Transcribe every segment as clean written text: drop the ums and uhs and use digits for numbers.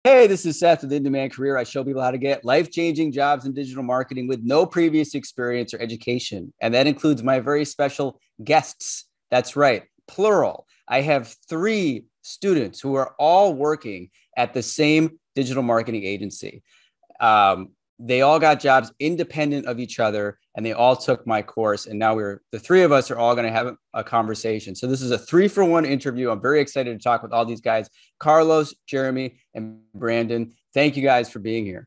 Hey, this is Seth with In Demand Career. I show people how to get life-changing jobs in digital marketing with no previous experience or education. And that includes my very special guests. That's right, plural. I have three students who are all working at the same digital marketing agency. They all got jobs independent of each other, and they all took my course. And now the three of us are all going to have a conversation. So this is a 3-for-1 interview. I'm very excited to talk with all these guys, Carlos, Jeremy, and Brandon. Thank you guys for being here.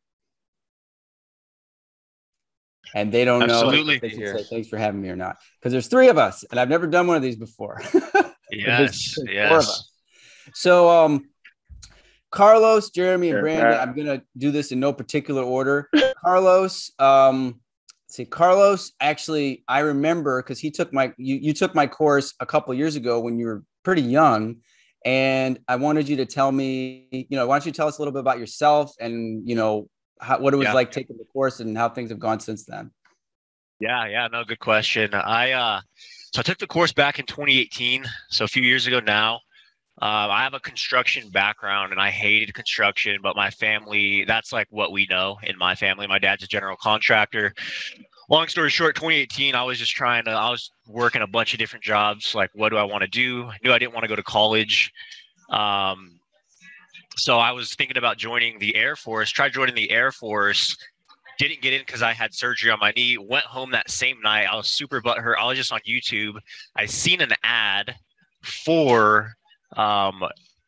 And they don't know if they should say thanks for having me or not, because there's three of us, and I've never done one of these before. Yes. Four of us. So, Carlos, Jeremy, and Brandon, I'm going to do this in no particular order. Carlos, Carlos, actually, I remember because he took you took my course a couple of years ago when you were pretty young. And I wanted you to tell me, why don't you tell us a little bit about yourself and, what it was like taking the course and how things have gone since then. Yeah. No, good question. So I took the course back in 2018. So a few years ago now. I have a construction background and I hated construction, but my family, that's like what we know in my family. My dad's a general contractor. Long story short, 2018, I was working a bunch of different jobs. Like, what do I want to do? I knew I didn't want to go to college. So I was thinking about joining the Air Force, tried joining the Air Force, didn't get in because I had surgery on my knee, went home that same night. I was super butthurt. I was just on YouTube. I seen an ad for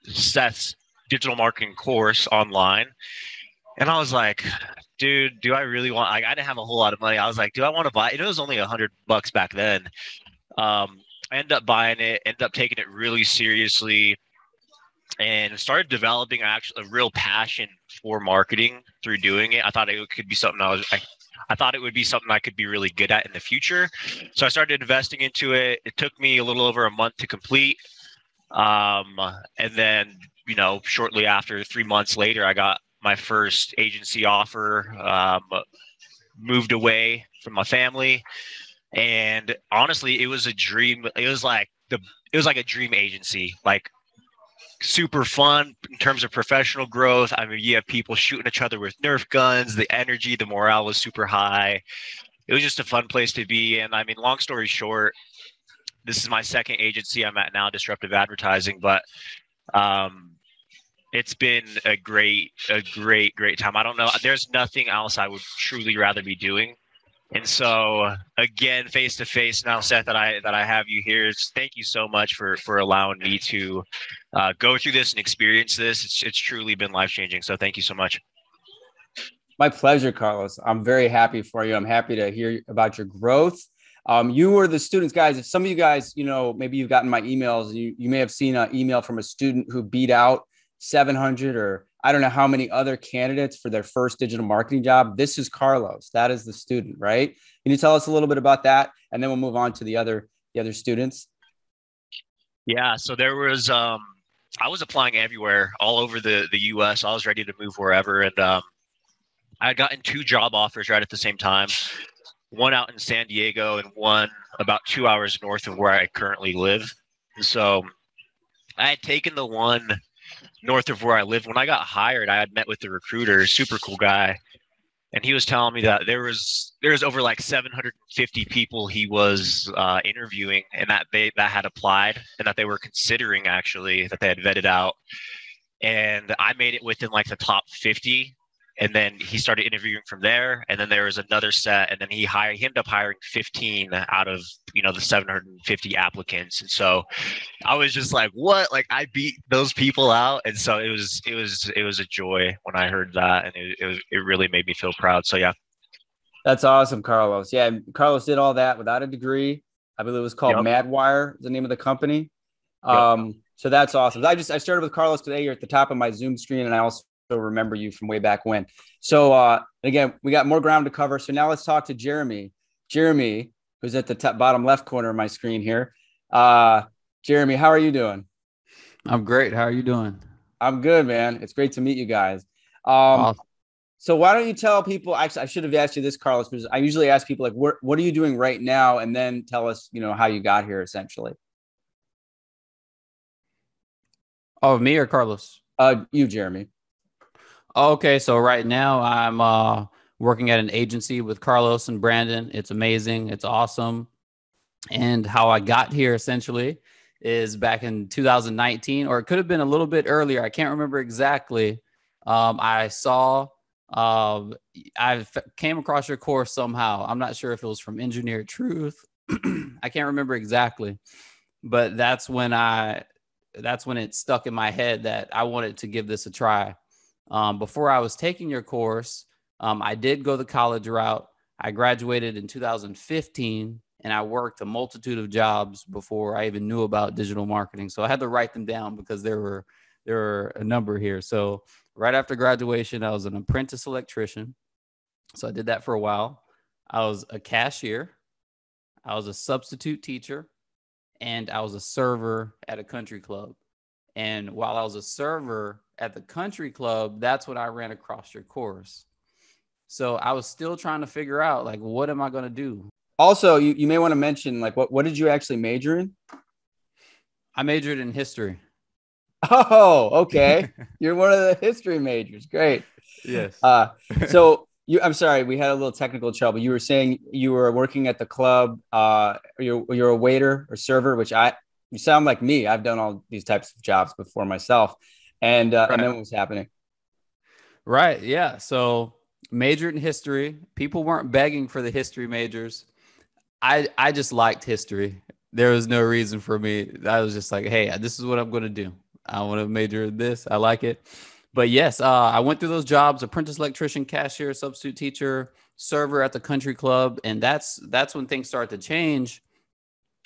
Seth's digital marketing course online. And I was like, dude, do I really want, I didn't have a whole lot of money. I was like, do I want to buy it? It was only $100 back then. I ended up buying it, ended up taking it really seriously and started developing actually a real passion for marketing through doing it. I thought it could be something I thought it would be something I could be really good at in the future. So I started investing into it. It took me a little over a month to complete. And then, shortly after, 3 months later, I got my first agency offer, moved away from my family. And honestly, it was a dream. It was like a dream agency, like super fun in terms of professional growth. I mean, you have people shooting each other with Nerf guns, the energy, the morale was super high. It was just a fun place to be. And I mean, long story short, this is my second agency I'm at now, Disruptive Advertising, but it's been a great time. I don't know. There's nothing else I would truly rather be doing. And so again, face to face now, Seth, that I have you here. Thank you so much for allowing me to go through this and experience this. It's truly been life-changing. So thank you so much. My pleasure, Carlos. I'm very happy for you. I'm happy to hear about your growth. You were the students, guys. If some of you guys, maybe you've gotten my emails, you may have seen an email from a student who beat out 700 or I don't know how many other candidates for their first digital marketing job. This is Carlos. That is the student, right? Can you tell us a little bit about that? And then we'll move on to the other students. Yeah. So there was, I was applying everywhere, all over the US. I was ready to move wherever. And I had gotten 2 job offers right at the same time. One out in San Diego and one about 2 hours north of where I currently live. So I had taken the one north of where I live. When I got hired, I had met with the recruiter, super cool guy. And he was telling me that there was over like 750 people he was interviewing and that had applied and that they were considering actually that they had vetted out. And I made it within like the top 50. And then he started interviewing from there. And then there was another set. And then he ended up hiring 15 out of, the 750 applicants. And so I was just like, what? Like I beat those people out. And so it was a joy when I heard that. And it really made me feel proud. So yeah. That's awesome, Carlos. Yeah. Carlos did all that without a degree. I believe it was called Madwire, the name of the company. So that's awesome. I started with Carlos today. You're at the top of my Zoom screen. And I also remember you from way back when. So again, we got more ground to cover. So now let's talk to Jeremy. Jeremy, who's at the bottom left corner of my screen here. Jeremy, how are you doing? I'm great. How are you doing? I'm good, man. It's great to meet you guys. Awesome. So why don't you tell people, actually, I should have asked you this, Carlos, because I usually ask people like, what are you doing right now? And then tell us, how you got here essentially. Oh, me or Carlos? You, Jeremy. Okay, so right now I'm working at an agency with Carlos and Brandon. It's amazing. It's awesome. And how I got here essentially is back in 2019, or it could have been a little bit earlier. I can't remember exactly. I saw, uh, came across your course somehow. I'm not sure if it was from Engineered Truth. I can't remember exactly, but that's when it stuck in my head that I wanted to give this a try. Before I was taking your course, I did go the college route. I graduated in 2015 and I worked a multitude of jobs before I even knew about digital marketing. So I had to write them down because there were a number here. So right after graduation, I was an apprentice electrician. So I did that for a while. I was a cashier. I was a substitute teacher, and I was a server at a country club. And while I was a server at the country club, that's when I ran across your course. So I was still trying to figure out, like, what am I going to do? Also, you may want to mention, like, what did you actually major in? I majored in history. Oh, okay. You're one of the history majors. Great. Yes. So I'm sorry, we had a little technical trouble. You were saying you were working at the club. You're a waiter or server, you sound like me. I've done all these types of jobs before myself. And then what was happening? Right. Yeah. So majored in history. People weren't begging for the history majors. I just liked history. There was no reason for me. I was just like, hey, this is what I'm going to do. I want to major in this. I like it. But yes, I went through those jobs: apprentice electrician, cashier, substitute teacher, server at the country club. And that's when things started to change.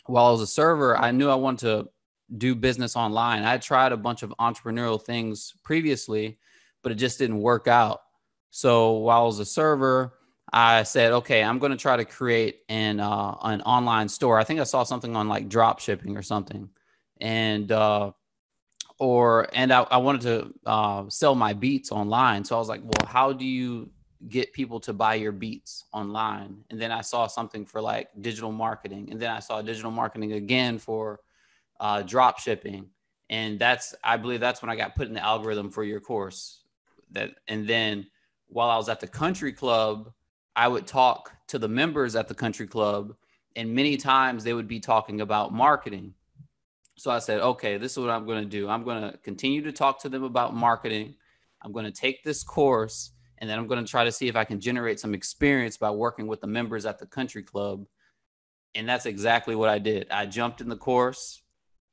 While I was a server, I knew I wanted to do business online. I tried a bunch of entrepreneurial things previously, but it just didn't work out. So while I was a server, I said, okay, I'm going to try to create an online store. I think I saw something on like drop shipping or something. And I wanted to sell my beats online. So I was like, well, how do you get people to buy your beats online? And then I saw something for like digital marketing. And then I saw digital marketing again for drop shipping. And I believe that's when I got put in the algorithm for your course. And then while I was at the country club, I would talk to the members at the country club, and many times they would be talking about marketing. So I said, okay, this is what I'm going to do. I'm going to continue to talk to them about marketing. I'm going to take this course, and then I'm going to try to see if I can generate some experience by working with the members at the country club. And that's exactly what I did. I jumped in the course.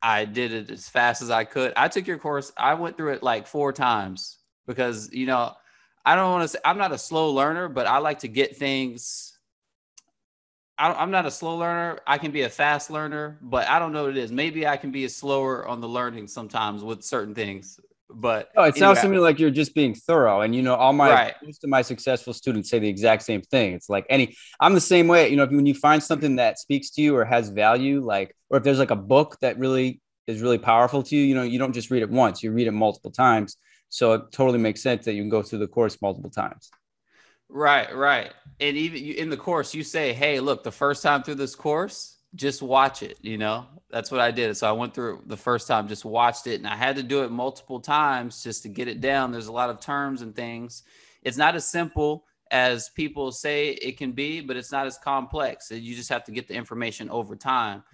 I did it as fast as I could. I took your course. I went through it like 4 times because, I don't want to say I'm not a slow learner, but I like to get things. I'm not a slow learner. I can be a fast learner, but I don't know what it is. Maybe I can be slower on the learning sometimes with certain things. But it sounds to me like you're just being thorough. And, most of my successful students say the exact same thing. It's like I'm the same way. When you find something that speaks to you or has value, or if there's like a book that really is really powerful to you, you don't just read it once, you read it multiple times. So it totally makes sense that you can go through the course multiple times. Right. And even in the course, you say, hey, look, the first time through this course, just watch it. That's what I did. So I went through the first time, just watched it, and I had to do it multiple times just to get it down. There's a lot of terms and things. It's not as simple as people say it can be, but it's not as complex. You just have to get the information over time.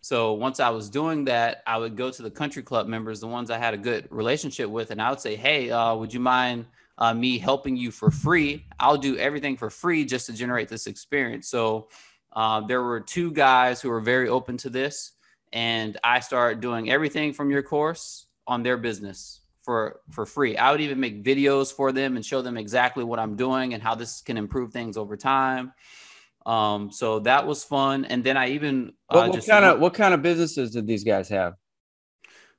So once I was doing that, I would go to the country club members, the ones I had a good relationship with, and I would say, hey, would you mind me helping you for free? I'll do everything for free just to generate this experience. So there were 2 guys who were very open to this, and I started doing everything from your course on their business for free. I would even make videos for them and show them exactly what I'm doing and how this can improve things over time. So that was fun. And then I even what kind of businesses did these guys have?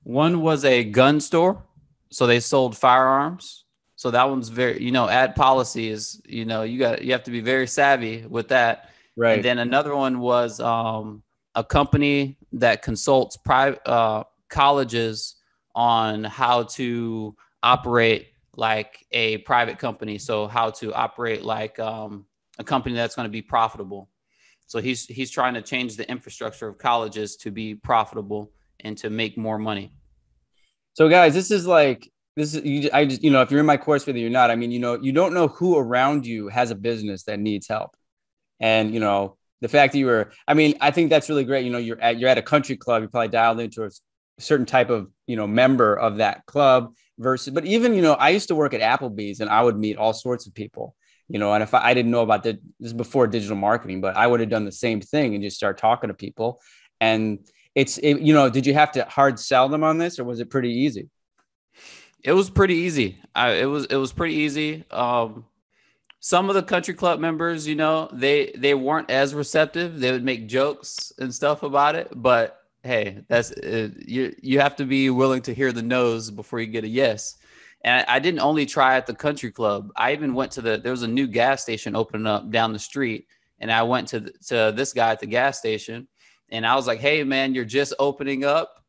One was a gun store, so they sold firearms. So that one's very, ad policy is, you have to be very savvy with that. Right. And then another one was a company that consults private colleges on how to operate like a private company. So how to operate like a company that's going to be profitable. So he's trying to change the infrastructure of colleges to be profitable and to make more money. So guys, this is like this is, I just, if you're in my course, whether you're not, I mean, you don't know who around you has a business that needs help. And, the fact that I think that's really great. You're at a country club, you're probably dialed into a certain type of, member of that club but even, I used to work at Applebee's and I would meet all sorts of people, and if I didn't know about this is before digital marketing, but I would have done the same thing and just start talking to people. And did you have to hard sell them on this, or was it pretty easy? It was pretty easy. It was pretty easy. Some of the country club members, they weren't as receptive. They would make jokes and stuff about it, but hey, that's you have to be willing to hear the no's before you get a yes. And I didn't only try at the country club. I even went to there was a new gas station opening up down the street, and I went to this guy at the gas station, and I was like, "Hey, man, you're just opening up.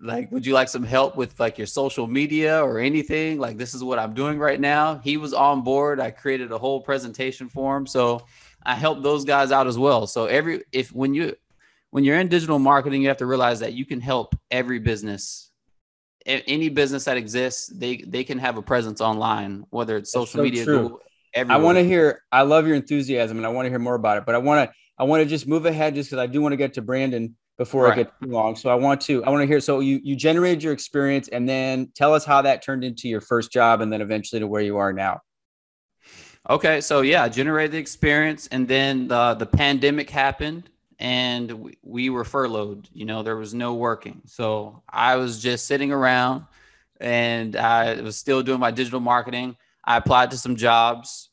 Like, would you like some help with like your social media or anything? Like, this is what I'm doing right now." He was on board. I created a whole presentation for him. So I helped those guys out as well. So when you're in digital marketing, you have to realize that you can help every business, any business that exists. They can have a presence online, whether it's social media, Google, everywhere. I love your enthusiasm and I want to hear more about it, but I want to just move ahead just because I do want to get to Brandon before I get too long. So I want to hear, so you generated your experience and then tell us how that turned into your first job and then eventually to where you are now. Okay. So yeah, I generated the experience and then the pandemic happened and we were furloughed, there was no working. So I was just sitting around and I was still doing my digital marketing. I applied to some jobs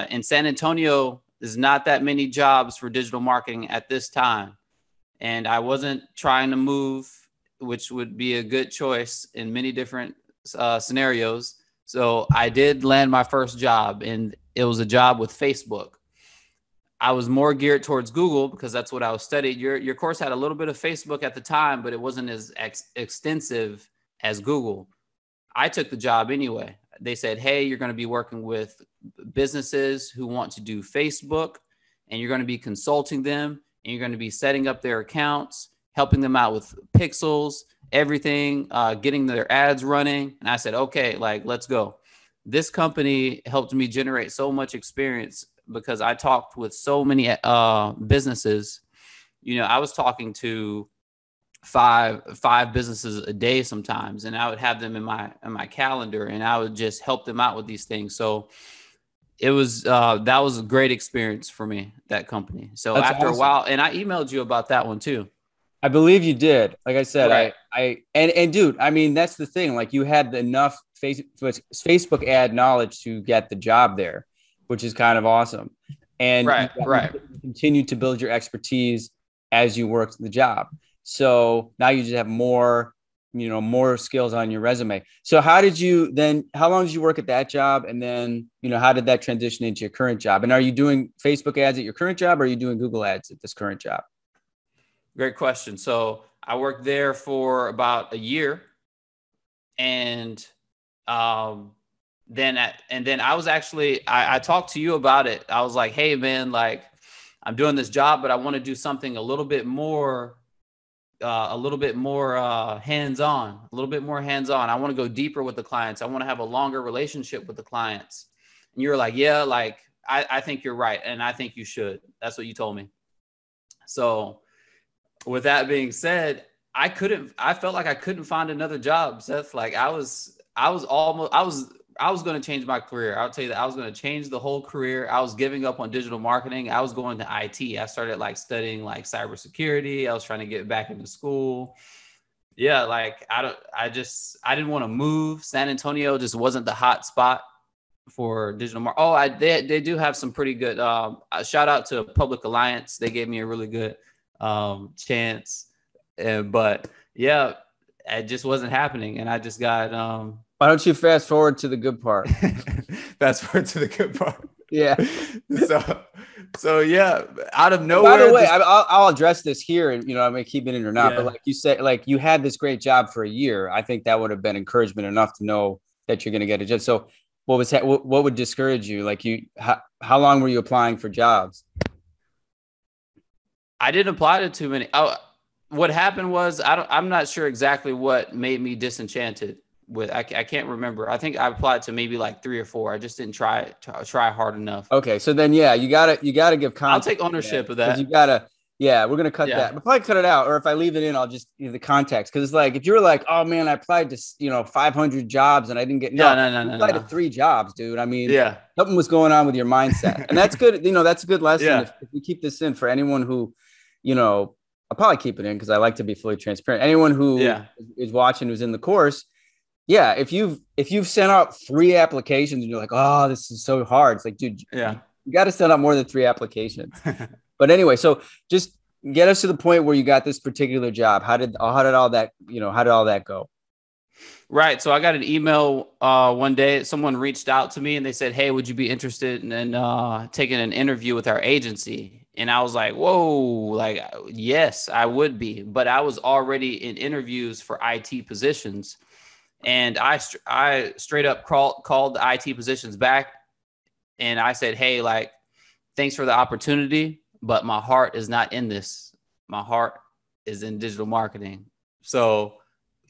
in San Antonio. There's not that many jobs for digital marketing at this time. And I wasn't trying to move, which would be a good choice in many different scenarios. So I did land my first job, and it was a job with Facebook. I was more geared towards Google because that's what I was studying. Your course had a little bit of Facebook at the time, but it wasn't as extensive as Google. I took the job anyway. They said, "Hey, you're going to be working with businesses who want to do Facebook, and you're going to be consulting them. And you're going to be setting up their accounts, helping them out with pixels, everything, getting their ads running." And I said, "Okay, let's go." This company helped me generate so much experience because I talked with so many businesses. I was talking to five businesses a day sometimes, and I would have them in my calendar, and I would just help them out with these things. So it was that was a great experience for me, that company. So that's after awesome. A while, and I emailed you about that one too. I believe you did. Like I said, right. And dude, I mean, that's the thing. Like, you had enough Facebook ad knowledge to get the job there, which is kind of awesome. And you continue to build your expertise as you worked the job. So now you just have more skills on your resume. So how long did you work at that job? And then, how did that transition into your current job? And are you doing Facebook ads at your current job, or are you doing Google ads at this current job? Great question. So I worked there for about a year, and then I was actually, I talked to you about it. I was like, "Hey man, I'm doing this job, but I want to do something a little bit more hands-on, I want to go deeper with the clients. I want to have a longer relationship with the clients." And you were like, "Yeah, I think you're right. And I think you should." That's what you told me. So with that being said, I felt like I couldn't find another job, Seth. I was going to change my career. I'll tell you that I was going to change the whole career. I was giving up on digital marketing. I was going to IT. I started studying cybersecurity. I was trying to get back into school. Yeah. I didn't want to move. San Antonio just wasn't the hot spot for digital marketing. Oh, they do have some pretty good, shout out to Public Alliance. They gave me a really good chance. But yeah, it just wasn't happening. And I just got, why don't you fast forward to the good part? Fast forward to the good part. Yeah. So yeah, out of nowhere. By the way, I'll address this here, and I may keep it in or not. Yeah. But like you said, you had this great job for a year. I think that would have been encouragement enough to know that you're going to get a job. So what would discourage you? How long were you applying for jobs? I didn't apply to too many. What happened was I'm not sure exactly what made me disenchanted. with, I can't remember. I think I applied to maybe like 3 or 4. I just didn't try hard enough. Okay. So then, yeah, you gotta give context. I'll take ownership of that. You gotta, yeah, we're going to cut that. We'll probably cut it out. Or if I leave it in, I'll just give the context. Cause it's like, if you're like, oh man, I applied to, 500 jobs and I didn't get, no. I applied to 3 jobs, dude. I mean, yeah, something was going on with your mindset, and that's good. That's a good lesson. Yeah. If we keep this in for anyone who, I'll probably keep it in cause I like to be fully transparent. Anyone who is watching, who's in the course. Yeah. If you've sent out 3 applications and you're like, oh, this is so hard. It's like, dude, you got to send out more than 3 applications. But anyway, so just get us to the point where you got this particular job. How did all that go? Right. So I got an email one day. Someone reached out to me and they said, hey, would you be interested in taking an interview with our agency? And I was like, whoa, like, yes, I would be. But I was already in interviews for IT positions. And I straight up called the IT positions back. And I said, hey, like, thanks for the opportunity, but my heart is not in this. My heart is in digital marketing. So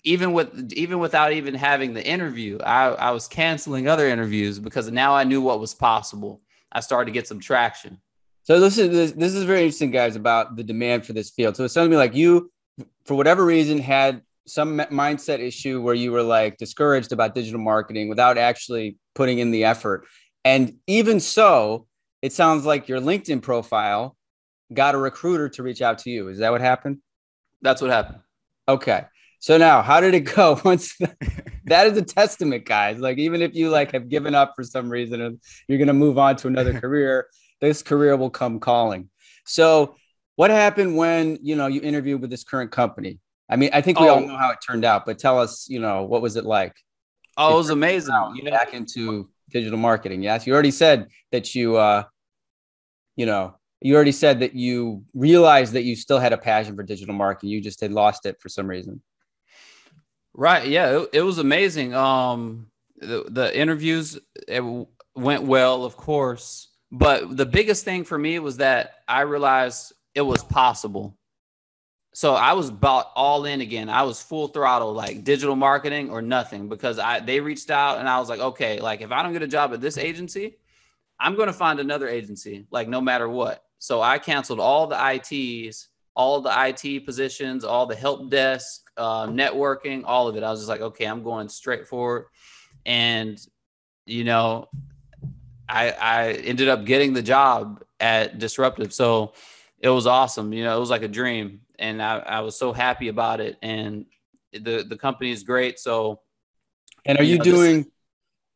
even without even having the interview, I was canceling other interviews because now I knew what was possible. I started to get some traction. So this is very interesting, guys, about the demand for this field. So it sounds to me like you, for whatever reason, had some mindset issue where you were like discouraged about digital marketing without actually putting in the effort. And even so, it sounds like your LinkedIn profile got a recruiter to reach out to you. Is that what happened? That's what happened. Okay. So now how did it go? That is a testament, guys. Like, even if you like have given up for some reason and you're going to move on to another career, this career will come calling. So what happened when, you interviewed with this current company? I mean, I think we all know how it turned out, but tell us, what was it like? Oh, it was amazing. Back into digital marketing. Yes. You already said that you already said that you realized that you still had a passion for digital marketing. You just had lost it for some reason. Right. Yeah. It was amazing. The interviews, it went well, of course, but the biggest thing for me was that I realized it was possible. So I was about all in again. I was full throttle, like digital marketing or nothing, because they reached out and I was like, okay, like if I don't get a job at this agency, I'm going to find another agency, like no matter what. So I canceled all the ITs, all the IT positions, all the help desk, networking, all of it. I was just like, okay, I'm going straight forward. And, I ended up getting the job at Disruptive. So it was awesome. It was like a dream. And I was so happy about it. And the company is great. So. And are you doing,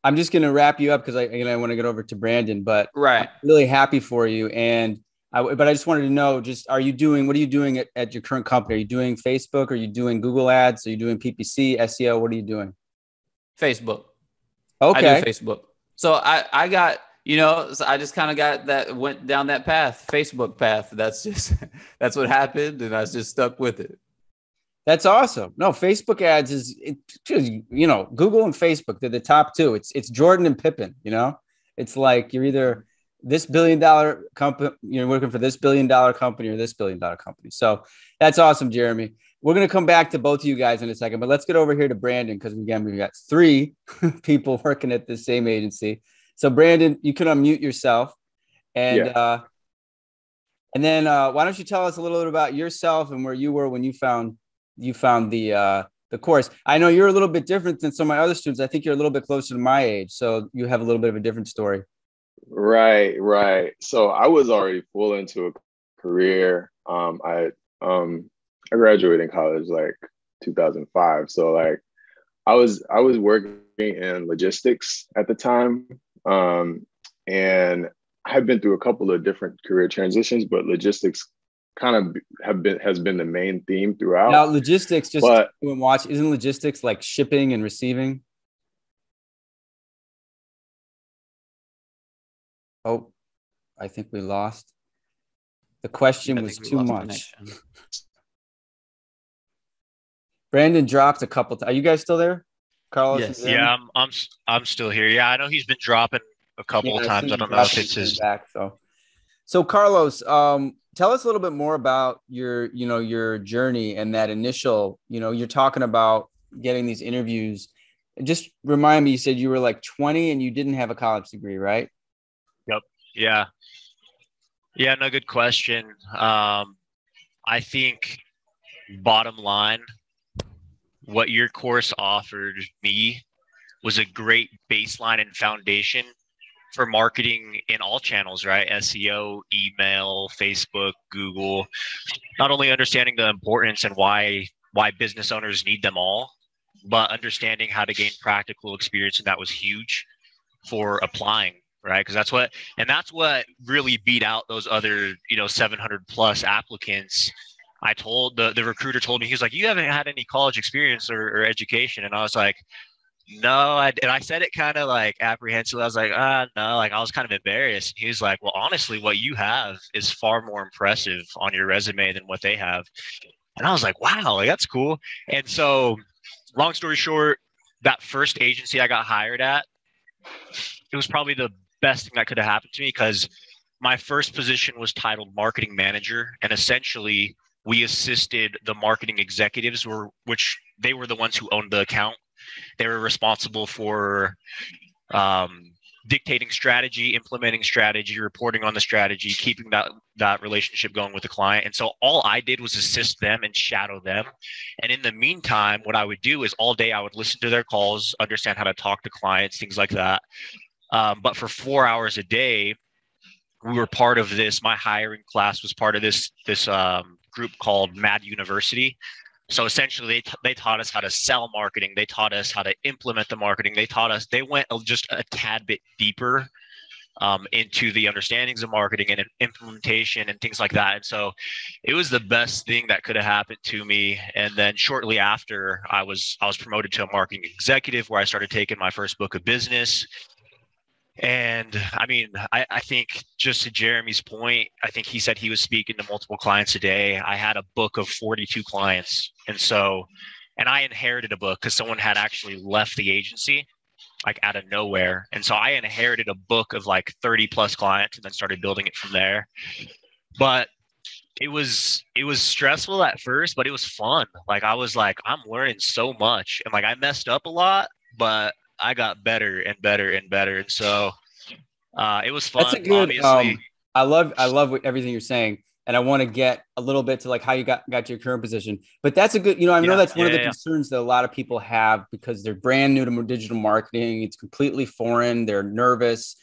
I'm just going to wrap you up because I want to get over to Brandon, but right. I'm really happy for you. And but I just wanted to know, what are you doing at your current company? Are you doing Facebook? Are you doing Google ads? Are you doing PPC, SEO? What are you doing? Facebook. Okay. I do Facebook. So I got, so I just kind of went down that path, Facebook path. That's what happened. And I just stuck with it. That's awesome. No, Facebook ads Google and Facebook, they're the top 2. It's Jordan and Pippen, it's like you're either this $1 billion company, you're working for this $1 billion company or this $1 billion company. So that's awesome, Jeremy. We're going to come back to both of you guys in a second, but let's get over here to Brandon. Cause again, we've got 3 people working at the same agency. So Brandon, you can unmute yourself and then why don't you tell us a little bit about yourself and where you were when you found the course. I know you're a little bit different than some of my other students. I think you're a little bit closer to my age. So you have a little bit of a different story. Right. So I was already full into a career. I graduated in college like 2005. So like I was working in logistics at the time. And I've been through a couple of different career transitions, but logistics kind of has been the main theme throughout. Now logistics, isn't logistics like shipping and receiving? Oh, I think we lost. The question was too much. Brandon dropped a couple times. Are you guys still there? Carlos? Yes. Yeah, I'm still here. Yeah, I know he's been dropping a couple of times. I don't know if it's his back. So Carlos, tell us a little bit more about your journey and that initial, you're talking about getting these interviews Just remind me, you said you were like 20 and you didn't have a college degree, right? Yep. Yeah. Yeah. No, good question. I think bottom line, what your course offered me was a great baseline and foundation for marketing in all channels, right? SEO, email, Facebook, Google, not only understanding the importance and why business owners need them all, but understanding how to gain practical experience. And that was huge for applying, right? Because that's what really beat out those other, 700 plus applicants. I told the recruiter told me, he was like, you haven't had any college experience or education. And I was like, no, and I said it kind of like apprehensively. I was like, no, like I was kind of embarrassed. He was like, well, honestly, what you have is far more impressive on your resume than what they have. And I was like, wow, like that's cool. And so, long story short, that first agency I got hired at, it was probably the best thing that could have happened to me, because my first position was titled marketing manager, and essentially we assisted the marketing executives, which they were the ones who owned the account. They were responsible for dictating strategy, implementing strategy, reporting on the strategy, keeping that relationship going with the client. And so all I did was assist them and shadow them. And in the meantime, what I would do is all day I would listen to their calls, understand how to talk to clients, things like that. But for 4 hours a day, we were part of this. My hiring class was part of this group called Mad University. So essentially, they taught us how to sell marketing. They taught us how to implement the marketing. They went just a tad bit deeper into the understandings of marketing and implementation and things like that. And so it was the best thing that could have happened to me. And then shortly after, I was promoted to a marketing executive, where I started taking my first book of business. And I mean, I think, just to Jeremy's point, I think he said he was speaking to multiple clients a day. I had a book of 42 clients. And I inherited a book because someone had actually left the agency, like out of nowhere. And so I inherited a book of like 30 plus clients and then started building it from there. But it was stressful at first, but it was fun. Like I was like, I'm learning so much. And like I messed up a lot, but I got better and better and better. And so it was fun. That's a good, obviously. I love everything you're saying. And I want to get a little bit to like how you got to your current position, but that's a good, I know that's one of the concerns that a lot of people have, because they're brand new to digital marketing. It's completely foreign. They're nervous.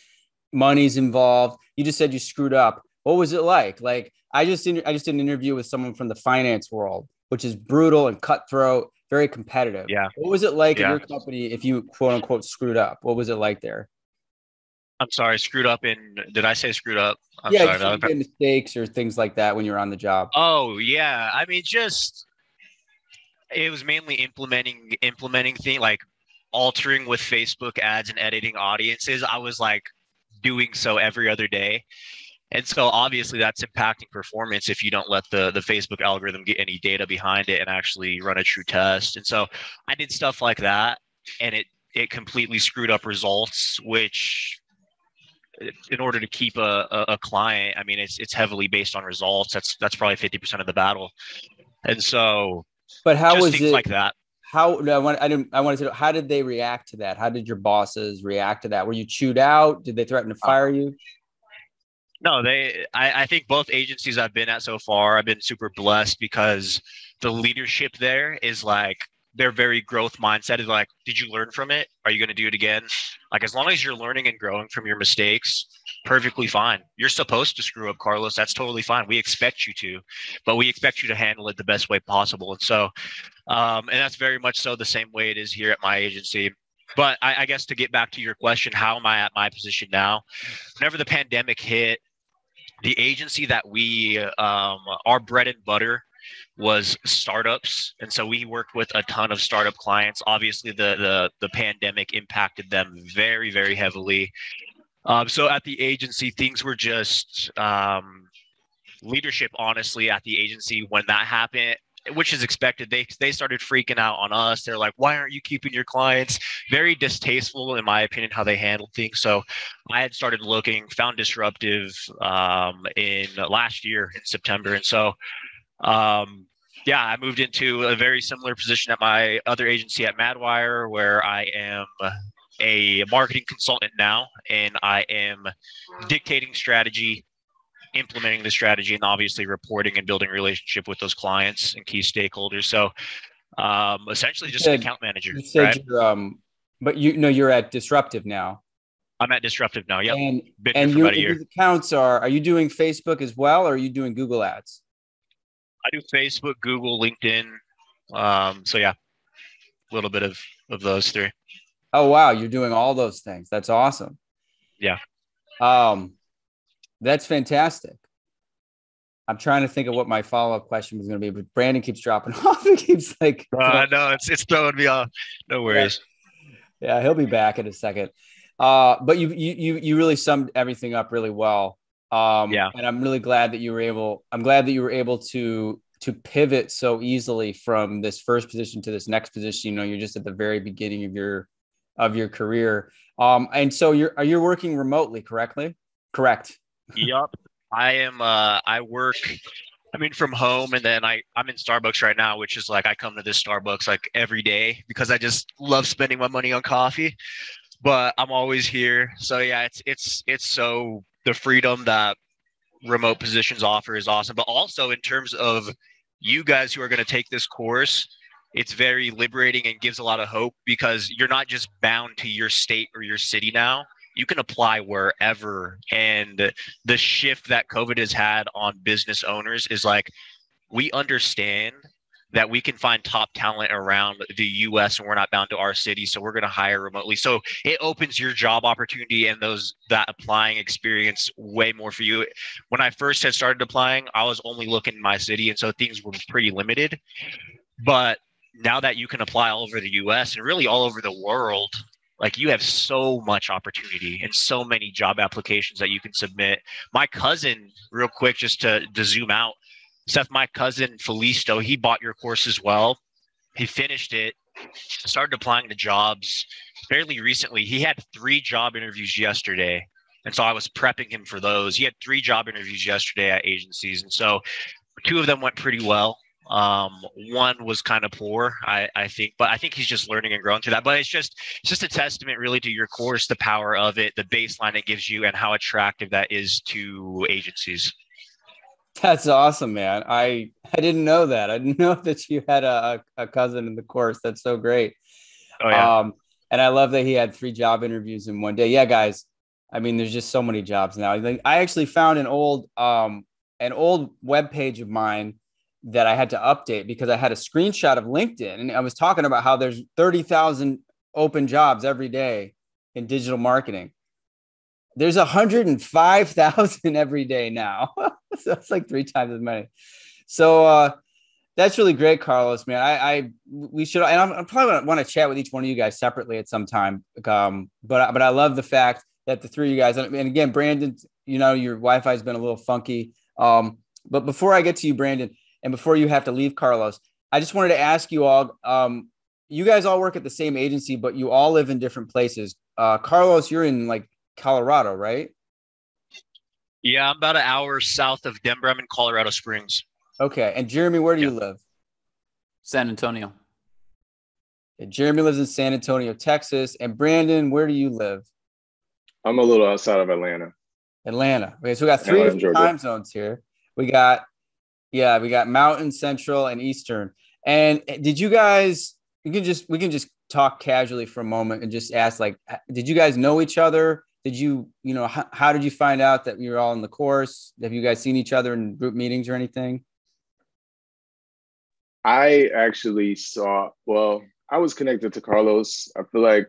Money's involved. You just said you screwed up. What was it like? Like I just did an interview with someone from the finance world, which is brutal and cutthroat, very competitive. Yeah. What was it like at your company if you quote unquote screwed up? What was it like there? I'm sorry, screwed up did I say screwed up? I'm sorry. You made mistakes or things like that when you're on the job. Oh yeah. I mean, it was mainly implementing things, like altering with Facebook ads and editing audiences. I was like doing so every other day. And so obviously that's impacting performance if you don't let the Facebook algorithm get any data behind it and actually run a true test. And so I did stuff like that, and it completely screwed up results, which in order to keep a client, I mean, it's heavily based on results. That's probably 50% of the battle. And so, but how was things it like that? I want to know, how did they react to that? How did your bosses react to that? Were you chewed out? Did they threaten to fire you? No, I think both agencies I've been at so far, I've been super blessed, because the leadership there is like, they're very growth mindset. Is like, did you learn from it? Are you going to do it again? Like, as long as you're learning and growing from your mistakes, perfectly fine. You're supposed to screw up, Carlos. That's totally fine. We expect you to, but we expect you to handle it the best way possible. And so, and that's very much so the same way it is here at my agency. But I guess to get back to your question, how am I at my position now? Whenever the pandemic hit, the agency that our bread and butter was startups. And so we worked with a ton of startup clients. Obviously the pandemic impacted them very, very heavily. So at the agency, things were just leadership, honestly, at the agency, when that happened, which is expected, they started freaking out on us. They're like, why aren't you keeping your clients? Very distasteful, in my opinion, how they handled things. So I had started looking, found Disruptive in last year in September. And so Yeah, I moved into a very similar position at my other agency at Madwire, where I am a marketing consultant now, and I am dictating strategy, implementing the strategy, and obviously reporting and building relationship with those clients and key stakeholders. So essentially just an account manager, you said right? but you know, you're at Disruptive now. I'm at Disruptive now. Yep. And Been here for about a year. these accounts are you doing Facebook as well, or are you doing Google ads? I do Facebook, Google, LinkedIn. So yeah, a little bit of those three. Oh, wow. You're doing all those things. That's awesome. Yeah. That's fantastic. I'm trying to think of what my follow-up question was going to be, but Brandon keeps dropping off. He keeps like, no, it's throwing me off. No worries. Yeah, he'll be back in a second. But you really summed everything up really well. Yeah. And I'm really glad that you were able to pivot so easily from this first position to this next position. You know, you're just at the very beginning of your career. And so you're working remotely, correct? Yep. I am. I work, from home, and then I'm in Starbucks right now, which is like, I come to this Starbucks like every day because I just love spending my money on coffee, but I'm always here. So yeah, it's so the freedom that remote positions offer is awesome. But also in terms of you guys who are going to take this course, it's very liberating and gives a lot of hope because you're not just bound to your state or your city now. You can apply wherever. And the shift that COVID has had on business owners is like, we understand that we can find top talent around the US and we're not bound to our city. So we're going to hire remotely. So it opens your job opportunity and that applying experience way more for you. When I first had started applying, I was only looking in my city. And so things were pretty limited. But now that you can apply all over the US and really all over the world, like, you have so much opportunity and so many job applications that you can submit. My cousin, real quick, just to zoom out, Seth, my cousin Felisto, he bought your course as well. He finished it, started applying to jobs fairly recently. He had 3 job interviews yesterday. And so I was prepping him for those. He had 3 job interviews yesterday at agencies. And so 2 of them went pretty well. One was kind of poor, I think, but I think he's just learning and growing through that. But it's just a testament really to your course, the power of it, the baseline it gives you, and how attractive that is to agencies. That's awesome, man. I didn't know that. I didn't know that you had a cousin in the course. That's so great. Oh, yeah. And I love that he had 3 job interviews in one day. Yeah, guys. I mean, there's just so many jobs now. I actually found an old web page of mine that I had to update because I had a screenshot of LinkedIn, and I was talking about how there's 30,000 open jobs every day in digital marketing. There's 105,000 every day now. So it's like 3 times as many. So that's really great, Carlos, man. We should, and I'm probably want to chat with each one of you guys separately at some time. But I love the fact that the 3 of you guys, and again, Brandon, you know, your Wi-Fi has been a little funky. But before I get to you, Brandon, and before you have to leave, Carlos, I just wanted to ask you all, you guys all work at the same agency, but you all live in different places. Carlos, you're in like Colorado, right? Yeah, I'm about an hour south of Denver. I'm in Colorado Springs. Okay. And Jeremy, where do you live? San Antonio. Jeremy lives in San Antonio, Texas. And Brandon, where do you live? I'm a little outside of Atlanta. Okay, so we got 3 different time zones here. We got Mountain, Central, and Eastern. And did you guys? We can just talk casually for a moment and just ask, like, did you guys know each other? Did you know, how did you find out that we were all in the course? Have you guys seen each other in group meetings or anything? I actually I was connected to Carlos. I feel like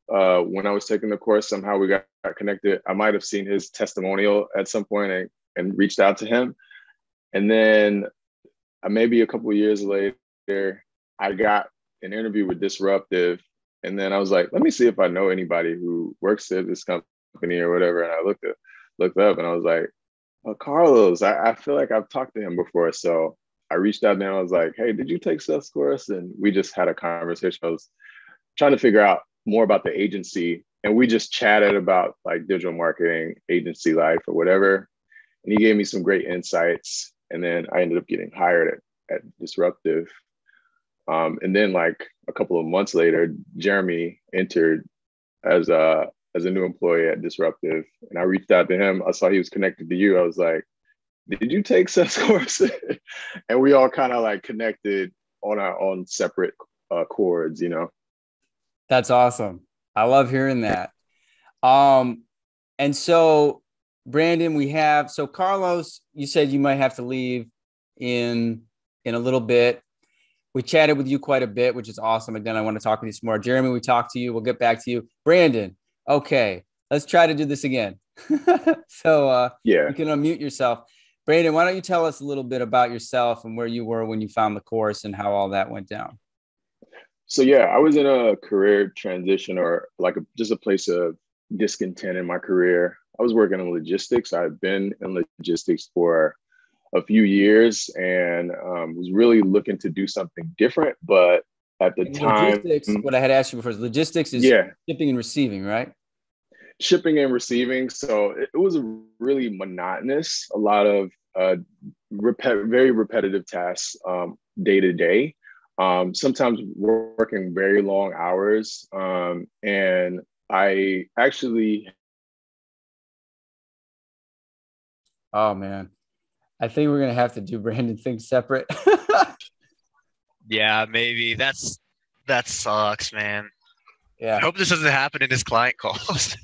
when I was taking the course, somehow we got connected. I might have seen his testimonial at some point and reached out to him. And then maybe a couple of years later, I got an interview with Disruptive. And then I was like, let me see if I know anybody who works at this company or whatever. And I looked up and I was like, oh, Carlos, I feel like I've talked to him before. So I reached out and I was like, hey, did you take Seth's course? And we just had a conversation. I was trying to figure out more about the agency. And we just chatted about like digital marketing, agency life or whatever. And he gave me some great insights. And then I ended up getting hired at Disruptive. And then like a couple of months later, Jeremy entered as a new employee at Disruptive. And I reached out to him. I saw he was connected to you. I was like, did you take Seth's course? And we all kind of like connected on our own separate chords, you know? That's awesome. I love hearing that. And so Brandon, so Carlos, you said you might have to leave in a little bit. We chatted with you quite a bit, which is awesome. Again, I want to talk with you some more. Jeremy, we talked to you. We'll get back to you. Brandon, okay, let's try to do this again. So yeah, you can unmute yourself. Brandon, why don't you tell us a little bit about yourself and where you were when you found the course and how all that went down? So yeah, I was in a career transition, or like just a place of discontent in my career. I was working in logistics. I've been in logistics for a few years and was really looking to do something different. But at the time, what I had asked you before is logistics is shipping and receiving, right? Shipping and receiving. So it was really monotonous, a lot of very repetitive tasks day to day. Sometimes working very long hours. And I actually. Oh, man. I think we're going to have to do Brandon things separate. Yeah, maybe. That sucks, man. Yeah. I hope this doesn't happen in his client calls.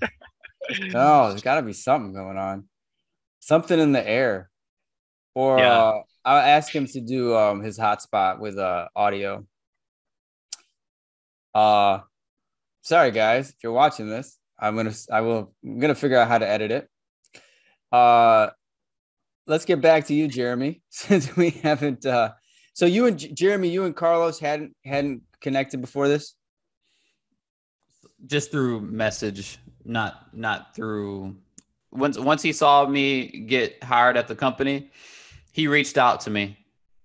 No, there's got to be something going on. Something in the air. Or I'll ask him to do his hotspot with audio. Sorry, guys, if you're watching this, I'm gonna figure out how to edit it. Let's get back to you, Jeremy, since we haven't. So you and Jeremy, you and Carlos hadn't connected before this? Just through message, not through. Once he saw me get hired at the company, he reached out to me,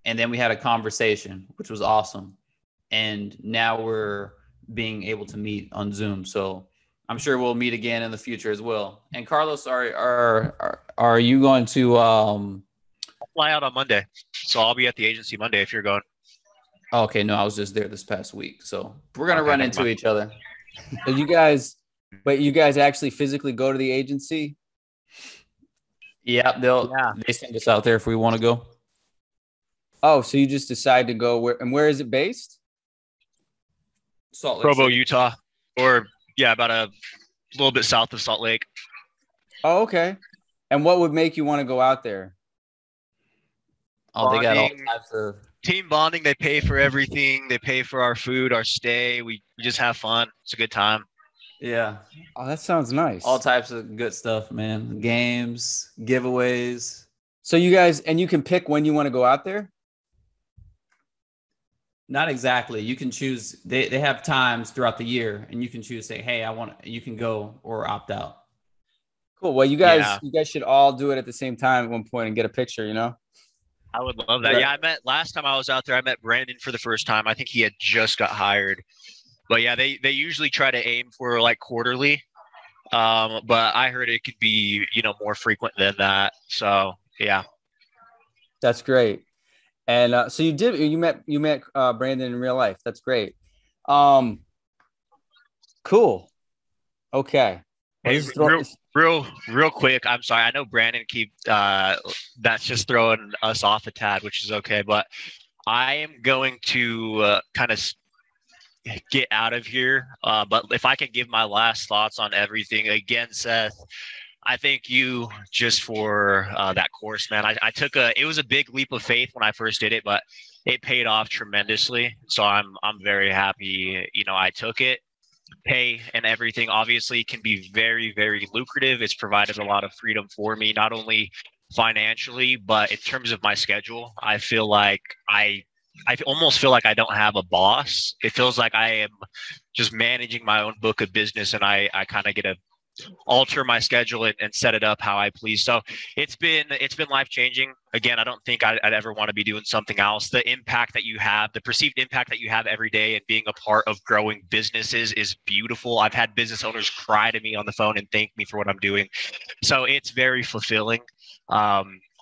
and then we had a conversation, which was awesome. And now we're being able to meet on Zoom. So I'm sure we'll meet again in the future as well. And Carlos, are you going to I'll fly out on Monday, so I'll be at the agency Monday if you're going. Okay, no, I was just there this past week, so we're gonna run into each other. So you guys actually physically go to the agency? Yeah, they send us out there if we want to go. Oh, so you just decide to go where is it based? Salt Lake Provo, City. Utah, or about a little bit south of Salt Lake. Oh, okay. And what would make you want to go out there? Oh, they got all types of team bonding. They pay for everything. They pay for our food, our stay. We just have fun. It's a good time. Yeah. Oh, that sounds nice. All types of good stuff, man. Games, giveaways. So you guys, and you can pick when you want to go out there? Not exactly. You can choose. They have times throughout the year, and you can choose. Say, hey, you can go or opt out. Cool. Well, you guys should all do it at the same time at one point and get a picture. You know. I would love that. Yeah, last time I was out there, I met Brandon for the first time. I think he had just got hired. But yeah, they usually try to aim for like quarterly. But I heard it could be, more frequent than that. So yeah. That's great. And so you met Brandon in real life. That's great. Cool. Okay. Hey, real quick. I'm sorry. I know Brandon that's just throwing us off a tad, which is okay. But I am going to kind of get out of here. But if I can give my last thoughts on everything again, Seth, I thank you just for that course, man. It was a big leap of faith when I first did it, but it paid off tremendously. So I'm very happy, I took it. Pay and everything obviously can be very, very lucrative. It's provided a lot of freedom for me, not only financially, but in terms of my schedule. I feel like I almost feel like I don't have a boss. It feels like I am just managing my own book of business, and I kind of get to alter my schedule and set it up how I please. So it's been life-changing. Again, I don't think I'd ever want to be doing something else. The impact that you have, the perceived impact that you have every day and being a part of growing businesses is beautiful. I've had business owners cry to me on the phone and thank me for what I'm doing. So it's very fulfilling.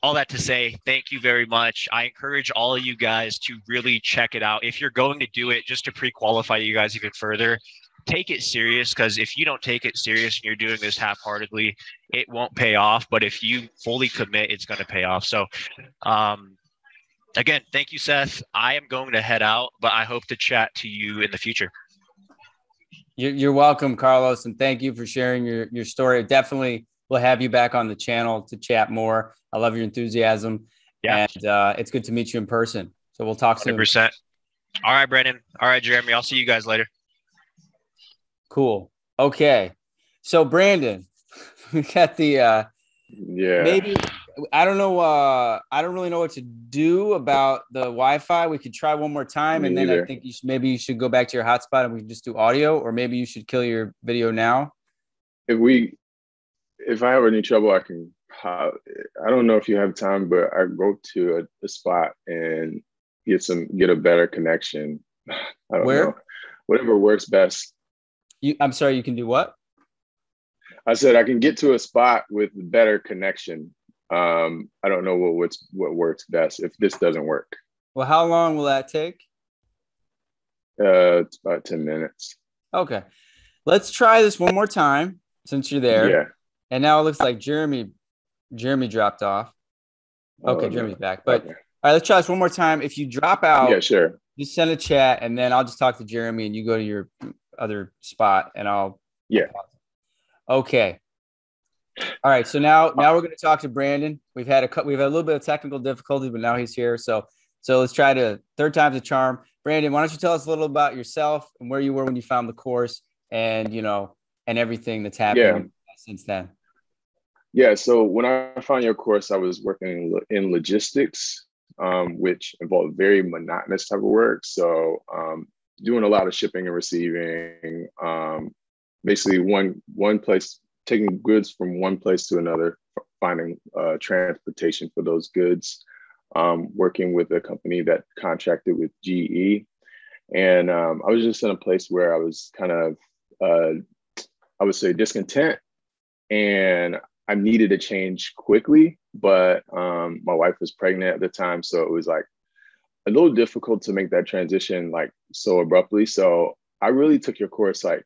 all that to say, thank you very much. I encourage all of you guys to really check it out. If you're going to do it, just to pre-qualify you guys even further, take it serious, because if you don't take it serious and you're doing this half-heartedly, it won't pay off. But if you fully commit, it's going to pay off. So again, thank you, Seth. I am going to head out, but I hope to chat to you in the future. You're welcome, Carlos, and thank you for sharing your story. Definitely we'll have you back on the channel to chat more. I love your enthusiasm. Yeah. And it's good to meet you in person. So we'll talk soon. 100%. All right, Brandon. All right, Jeremy. I'll see you guys later. Cool. Okay. So Brandon, we got the maybe I don't know. I don't really know what to do about the Wi-Fi. We could try one more time, and then I think maybe you should go back to your hotspot and we can just do audio, or maybe you should kill your video now. If I have any trouble, I can. I don't know if you have time, but I go to a spot and get a better connection. I don't know. Whatever works best. I'm sorry. You can do what? I said I can get to a spot with better connection. I don't know what works best if this doesn't work. Well, how long will that take? It's about 10 minutes. Okay. Let's try this one more time since you're there. Yeah. And now it looks like Jeremy dropped off. Okay, Jeremy's back. But all right, let's try this one more time. If you drop out, yeah, sure. Just send a chat, and then I'll just talk to Jeremy, and you go to your other spot, and I'll. Yeah. Okay. All right. So now we're going to talk to Brandon. We've had a little bit of technical difficulty, but now he's here. So let's try to third time's a charm. Brandon, why don't you tell us a little about yourself and where you were when you found the course, and and everything that's happened since then. Yeah. So when I found your course, I was working in logistics, which involved very monotonous type of work. So doing a lot of shipping and receiving, basically one place, taking goods from one place to another, finding transportation for those goods, working with a company that contracted with GE. And I was just in a place where I was kind of, I would say, discontent, and I needed a change quickly, but my wife was pregnant at the time. So it was like a little difficult to make that transition like so abruptly. So I really took your course like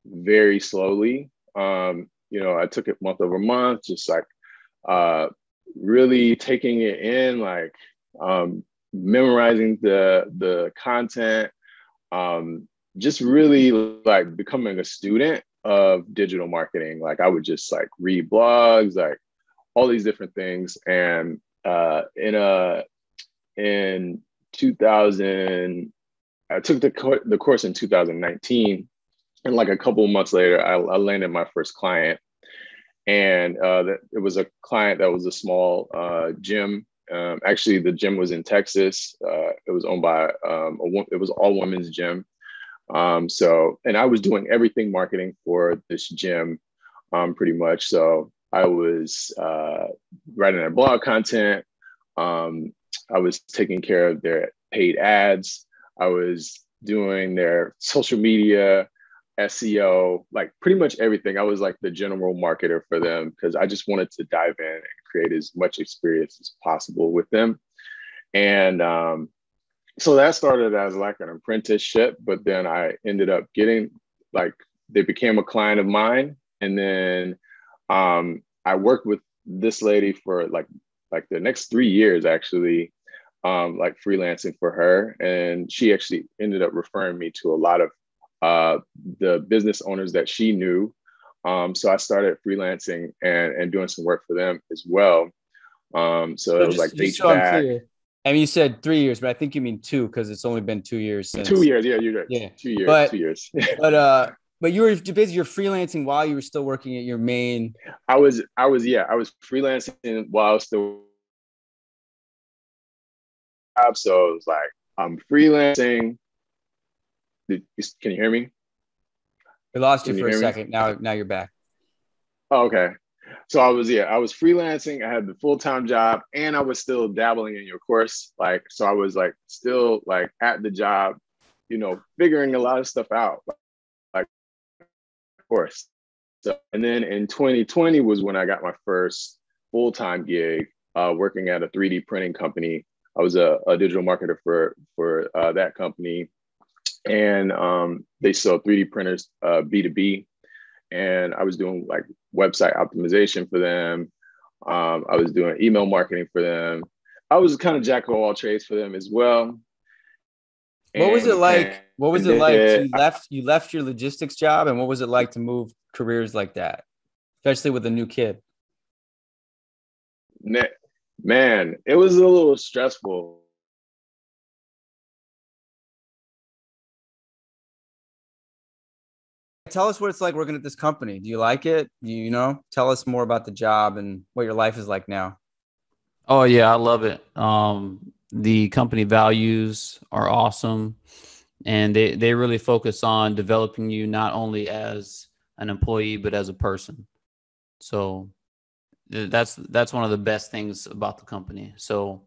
very slowly. I took it month over month, just like really taking it in, like memorizing the content, just really like becoming a student of digital marketing. Like I would just like read blogs, like all these different things. And in 2000, I took the course in 2019. And like a couple of months later, I landed my first client. And it was a client that was a small gym. Actually, the gym was in Texas. It was owned by it was all women's gym. And I was doing everything marketing for this gym, pretty much. So I was writing their blog content. I was taking care of their paid ads. I was doing their social media, SEO, like pretty much everything. I was like the general marketer for them because I just wanted to dive in and create as much experience as possible with them. And so that started as like an apprenticeship, but then I ended up getting they became a client of mine. And then I worked with this lady for like the next 3 years, actually, like freelancing for her. And she actually ended up referring me to a lot of the business owners that she knew. So I started freelancing and doing some work for them as well. So it was like HVAC. So I'm clear. I mean, you said 3 years, but I think you mean 2 because it's only been 2 years since. 2 years, yeah, you're right. Yeah, 2 years. 2 years. But you were basically you're freelancing while you were still working at your main. I was freelancing while I was still. So it was like I'm freelancing. Can you hear me? We lost you for a second. Now you're back. Oh, okay. So I was freelancing. I had the full-time job and I was still dabbling in your course. So I was like still like at the job, figuring a lot of stuff out, like of course. So, and then in 2020 was when I got my first full-time gig working at a 3D printing company. I was a digital marketer for that company, and they sell 3D printers B2B, and I was doing like website optimization for them. I was doing email marketing for them. I was kind of jack of all trades for them as well. What was it like? What was it like? So you left your logistics job, and what was it like to move careers like that, especially with a new kid? Man, it was a little stressful. Tell us what it's like working at this company. Do you like it? Tell us more about the job and what your life is like now. Oh yeah, I love it. The company values are awesome, and they really focus on developing you not only as an employee but as a person. So that's one of the best things about the company. So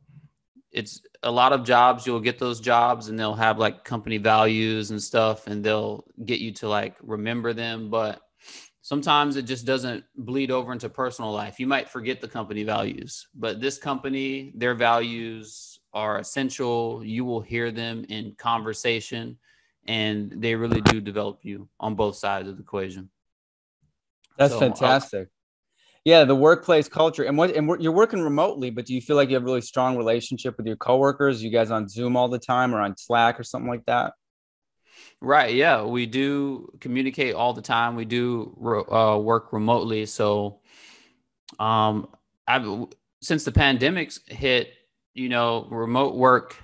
it's a lot of jobs. You'll get those jobs and they'll have like company values and stuff, and they'll get you to like remember them. But sometimes it just doesn't bleed over into personal life. You might forget the company values, but this company, their values are essential. You will hear them in conversation, and they really do develop you on both sides of the equation. That's fantastic. Yeah, the workplace culture, and you're working remotely, but do you feel like you have a really strong relationship with your coworkers? You guys on Zoom all the time, or on Slack or something like that? Right. Yeah, we do communicate all the time. We do work remotely. So, since the pandemics hit, remote work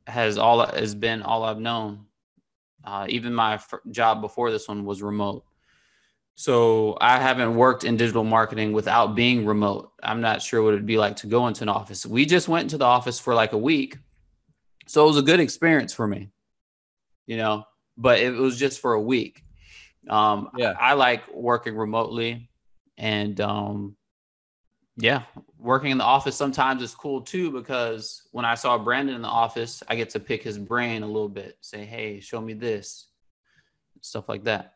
has been all I've known. Even my job before this one was remote. So I haven't worked in digital marketing without being remote. I'm not sure what it'd be like to go into an office. We just went into the office for like a week. So it was a good experience for me, but it was just for a week. I like working remotely, and working in the office sometimes is cool too, because when I saw Brandon in the office, I get to pick his brain a little bit, say, hey, show me this, stuff like that.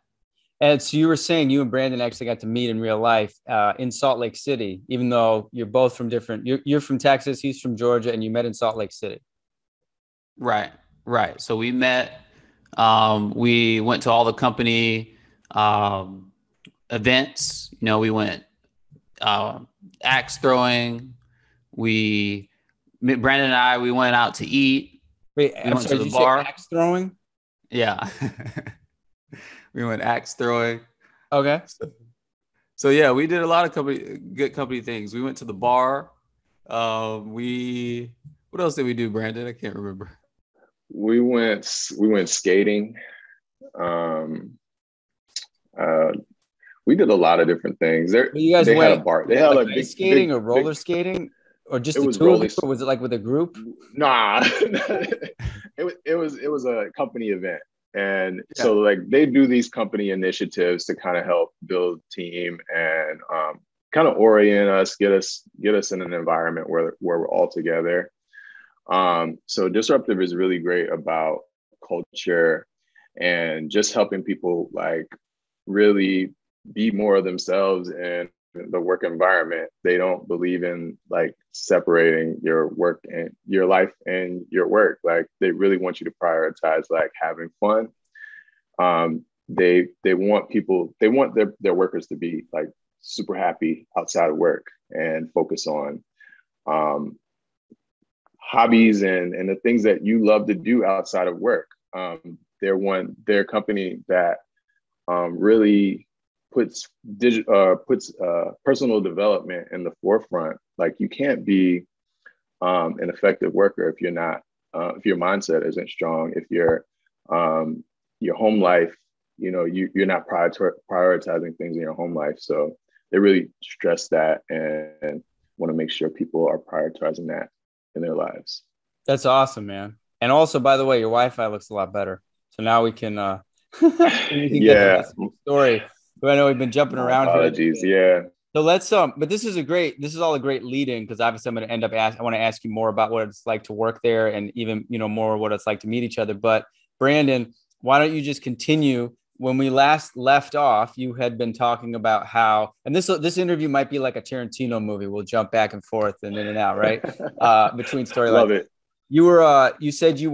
And so you were saying you and Brandon actually got to meet in real life in Salt Lake City, even though you're both from you're from Texas, he's from Georgia, and you met in Salt Lake City. Right. So we met, we went to all the company events. We went axe throwing. Brandon and I, we went out to eat. Wait, we went to the bar. Axe throwing? Yeah. We went axe throwing. Okay. So yeah, we did a lot of good company things. We went to the bar. What else did we do, Brandon? I can't remember. We went skating. We did a lot of different things. You guys had a bar. They had like ice skating or roller skating, or just the two of you, or was it like with a group? Nah, it was a company event. And so like they do these company initiatives to kind of help build team and kind of orient us, get us in an environment where we're all together. So Disruptive is really great about culture and just helping people like really be more of themselves in the work environment. They don't believe in like separating your work and your life and your work. Like they really want you to prioritize like having fun. They want their workers to be like super happy outside of work and focus on hobbies and the things that you love to do outside of work. They're a company that really puts personal development in the forefront. Like you can't be an effective worker if you're not, if your mindset isn't strong, if your home life, you're not prioritizing things in your home life. So they really stress that and want to make sure people are prioritizing that in their lives. That's awesome, man. And also, by the way, your Wi-Fi looks a lot better. So now we can, get the story. But I know we've been jumping around. Apologies. Yeah. So let's, but this is all a great lead in, because obviously I'm going to end up I want to ask you more about what it's like to work there and even, more what it's like to meet each other. But Brandon, why don't you just continue when we last left off, you had been talking about how, and this interview might be like a Tarantino movie. We'll jump back and forth and in and out, right? Between storylines. Love it. You said you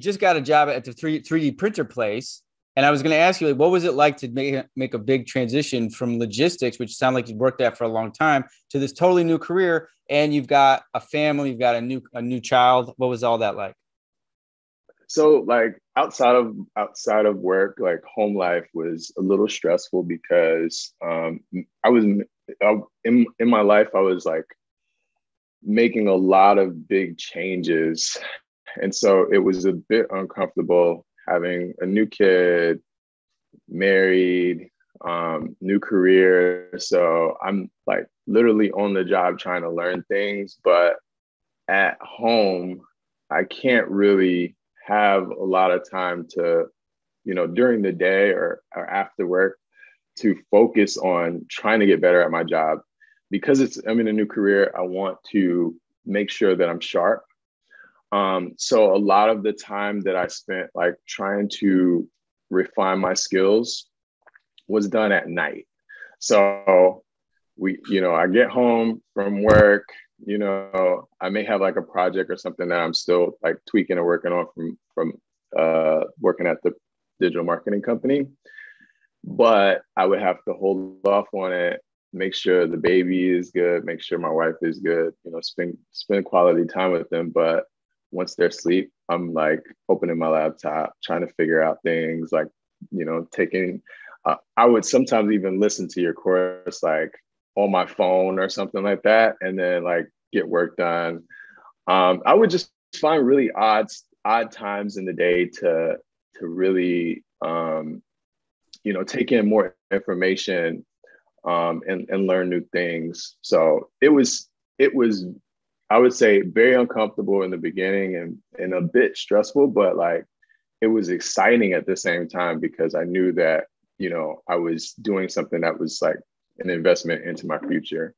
just got a job at the 3D printer place. And I was going to ask you, like, what was it like to make a big transition from logistics, which sounded like you worked at for a long time, to this totally new career? And you've got a family, you've got a new child. What was all that like? So like outside of work, like home life was a little stressful because I was in my life, I was like making a lot of big changes. And so it was a bit uncomfortable having a new kid, married, new career. So I'm like literally on the job trying to learn things, but at home, I can't really have a lot of time to, during the day or after work to focus on trying to get better at my job. Because I'm in a new career, I want to make sure that I'm sharp. So a lot of the time that I spent like trying to refine my skills was done at night. So I get home from work, I may have like a project or something that I'm still like tweaking or working on from working at the digital marketing company, but I would have to hold off on it, make sure the baby is good, make sure my wife is good, spend quality time with them. But once they're asleep, I'm like opening my laptop, trying to figure out things like, taking, I would sometimes even listen to your course, like on my phone or something like that. And then like get work done. I would just find really odd times in the day to really, take in more information and learn new things. So it was, I would say, very uncomfortable in the beginning and a bit stressful, but like it was exciting at the same time because I knew that, I was doing something that was like an investment into my future.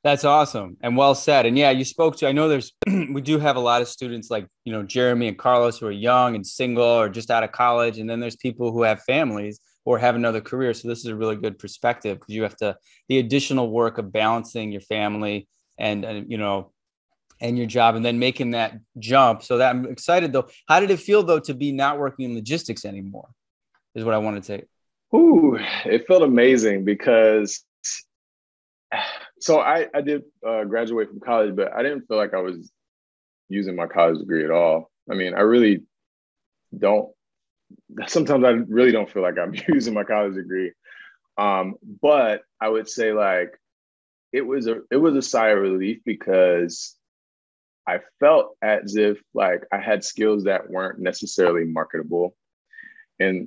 That's awesome. And well said. And yeah, you spoke to, I know we do have a lot of students like, Jeremy and Carlos who are young and single or just out of college. And then there's people who have families or have another career. So this is a really good perspective because you have the additional work of balancing your family and your job and then making that jump. So that I'm excited though. How did it feel though to be not working in logistics anymore is what I want to say. Ooh, it felt amazing because so I did graduate from college, but I didn't feel like I was using my college degree at all. I mean, I really don't. Sometimes I really don't feel like I'm using my college degree. But I would say like it was a sigh of relief because I felt as if like I had skills that weren't necessarily marketable. And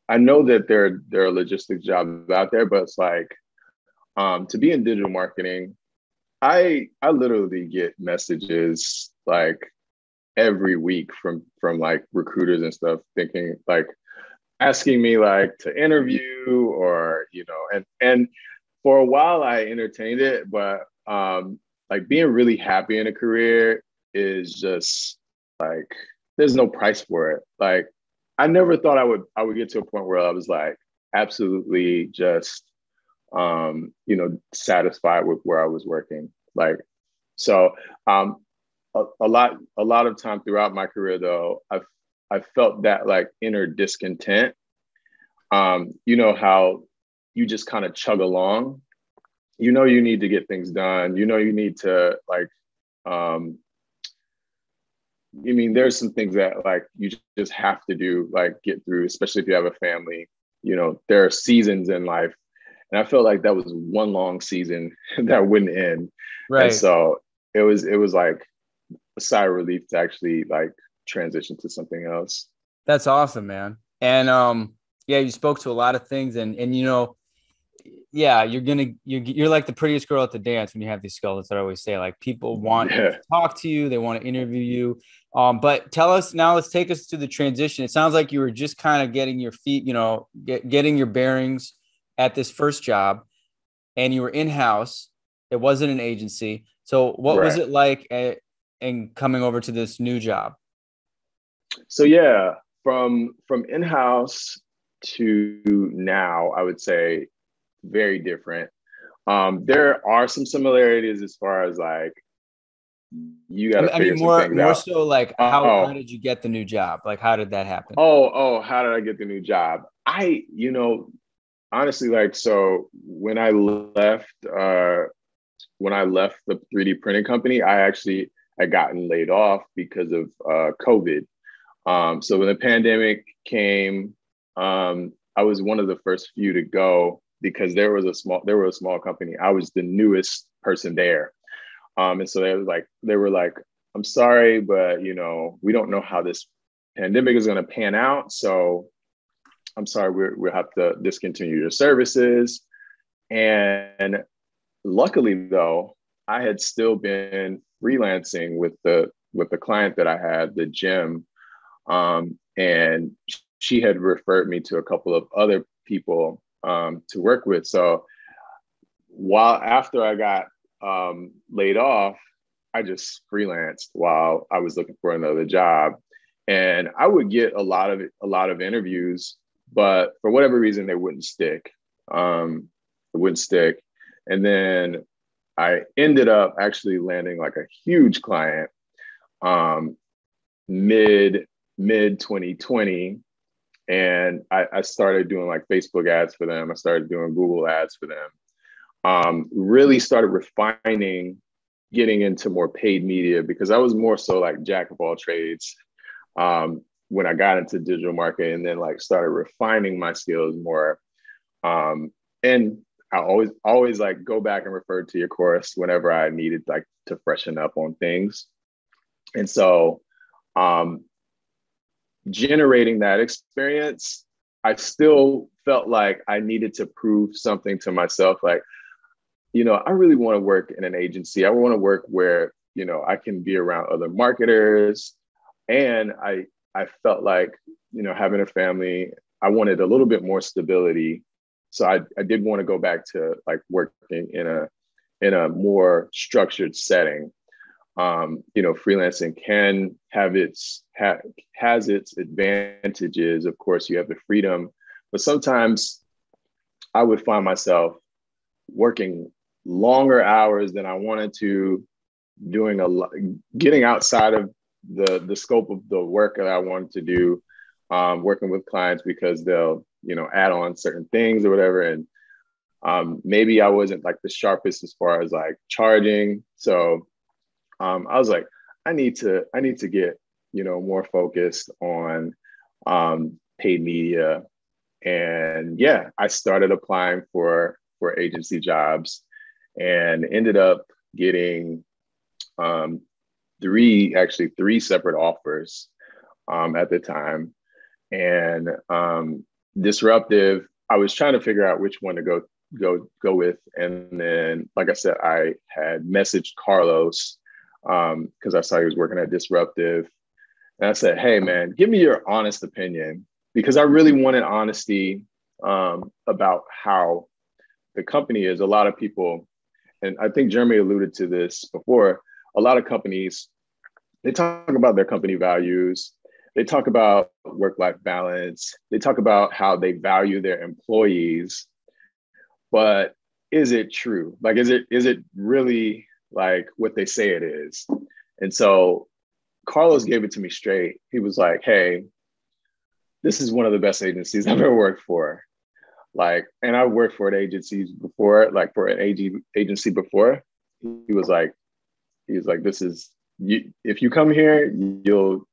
I know that there are logistics jobs out there, but it's like to be in digital marketing, I literally get messages like every week from like recruiters and stuff thinking like asking me like to interview or, and for a while I entertained it, but like being really happy in a career is just like, there's no price for it. Like, I never thought I would get to a point where I was like absolutely just, satisfied with where I was working. Like, so a lot of time throughout my career though, I felt that like inner discontent. How you just kind of chug along, you need to get things done. You need to like, there's some things that like you just have to do, like get through, especially if you have a family. There are seasons in life. And I felt like that was one long season that wouldn't end. Right. And so it was like a sigh of relief to actually like transition to something else. That's awesome, man. And you spoke to a lot of things and you're like the prettiest girl at the dance when you have these skills. That's what I always say. Like people want to talk to you, they want to interview you. But tell us now, let's take us to the transition. It sounds like you were just kind of getting your feet, getting your bearings at this first job, and you were in-house. It wasn't an agency. So what was it like in coming over to this new job? So yeah, from in-house to now, I would say very different. There are some similarities as far as like you got to figure some things more out. so like how did you get the new job? Like, how did that happen? How did I get the new job? Honestly, like, so when I left the 3D printing company, I had gotten laid off because of COVID. So when the pandemic came, I was one of the first few to go because they were a small company. I was the newest person there. And so they were like, I'm sorry, but we don't know how this pandemic is going to pan out. So I'm sorry, we'll have to discontinue your services. And luckily though, I had still been freelancing with the client that I had, the gym. And she had referred me to a couple of other people to work with. So after I got laid off, I just freelanced while I was looking for another job. And I would get a lot of interviews, but for whatever reason, they wouldn't stick. And then I ended up actually landing like a huge client mid 2020. And I started doing like Facebook ads for them. I started doing Google ads for them. Really started refining, getting into more paid media because I was more so like jack of all trades when I got into digital marketing, and then like started refining my skills more. And I always like go back and refer to your course whenever I needed like to freshen up on things. And so generating that experience, I still felt like I needed to prove something to myself. Like, I really want to work in an agency. I want to work where, I can be around other marketers. And I felt like, having a family, I wanted a little bit more stability. So I did want to go back to like working in a more structured setting. Freelancing can has its advantages. Of course, you have the freedom, but sometimes I would find myself working longer hours than I wanted to, doing getting outside of the scope of the work that I wanted to do, working with clients because they'll, add on certain things or whatever. And maybe I wasn't like the sharpest as far as like charging. So I was like, I need to get, more focused on paid media. And yeah, I started applying for agency jobs and ended up getting three separate offers at the time. And Disruptive, I was trying to figure out which one to go with. And then, like I said, I had messaged Carlos because I saw he was working at Disruptive. And I said, hey, man, give me your honest opinion, because I really wanted honesty about how the company is. A lot of people, and I think Jeremy alluded to this before, a lot of companies, they talk about their company values. They talk about work-life balance. They talk about how they value their employees. But is it true? Like, is it really like what they say it is? And so Carlos gave it to me straight. He was like, hey, this is one of the best agencies I've ever worked for. Like, and I worked for an agency before, like for an agency before. He was like, this is, if you come here, you'll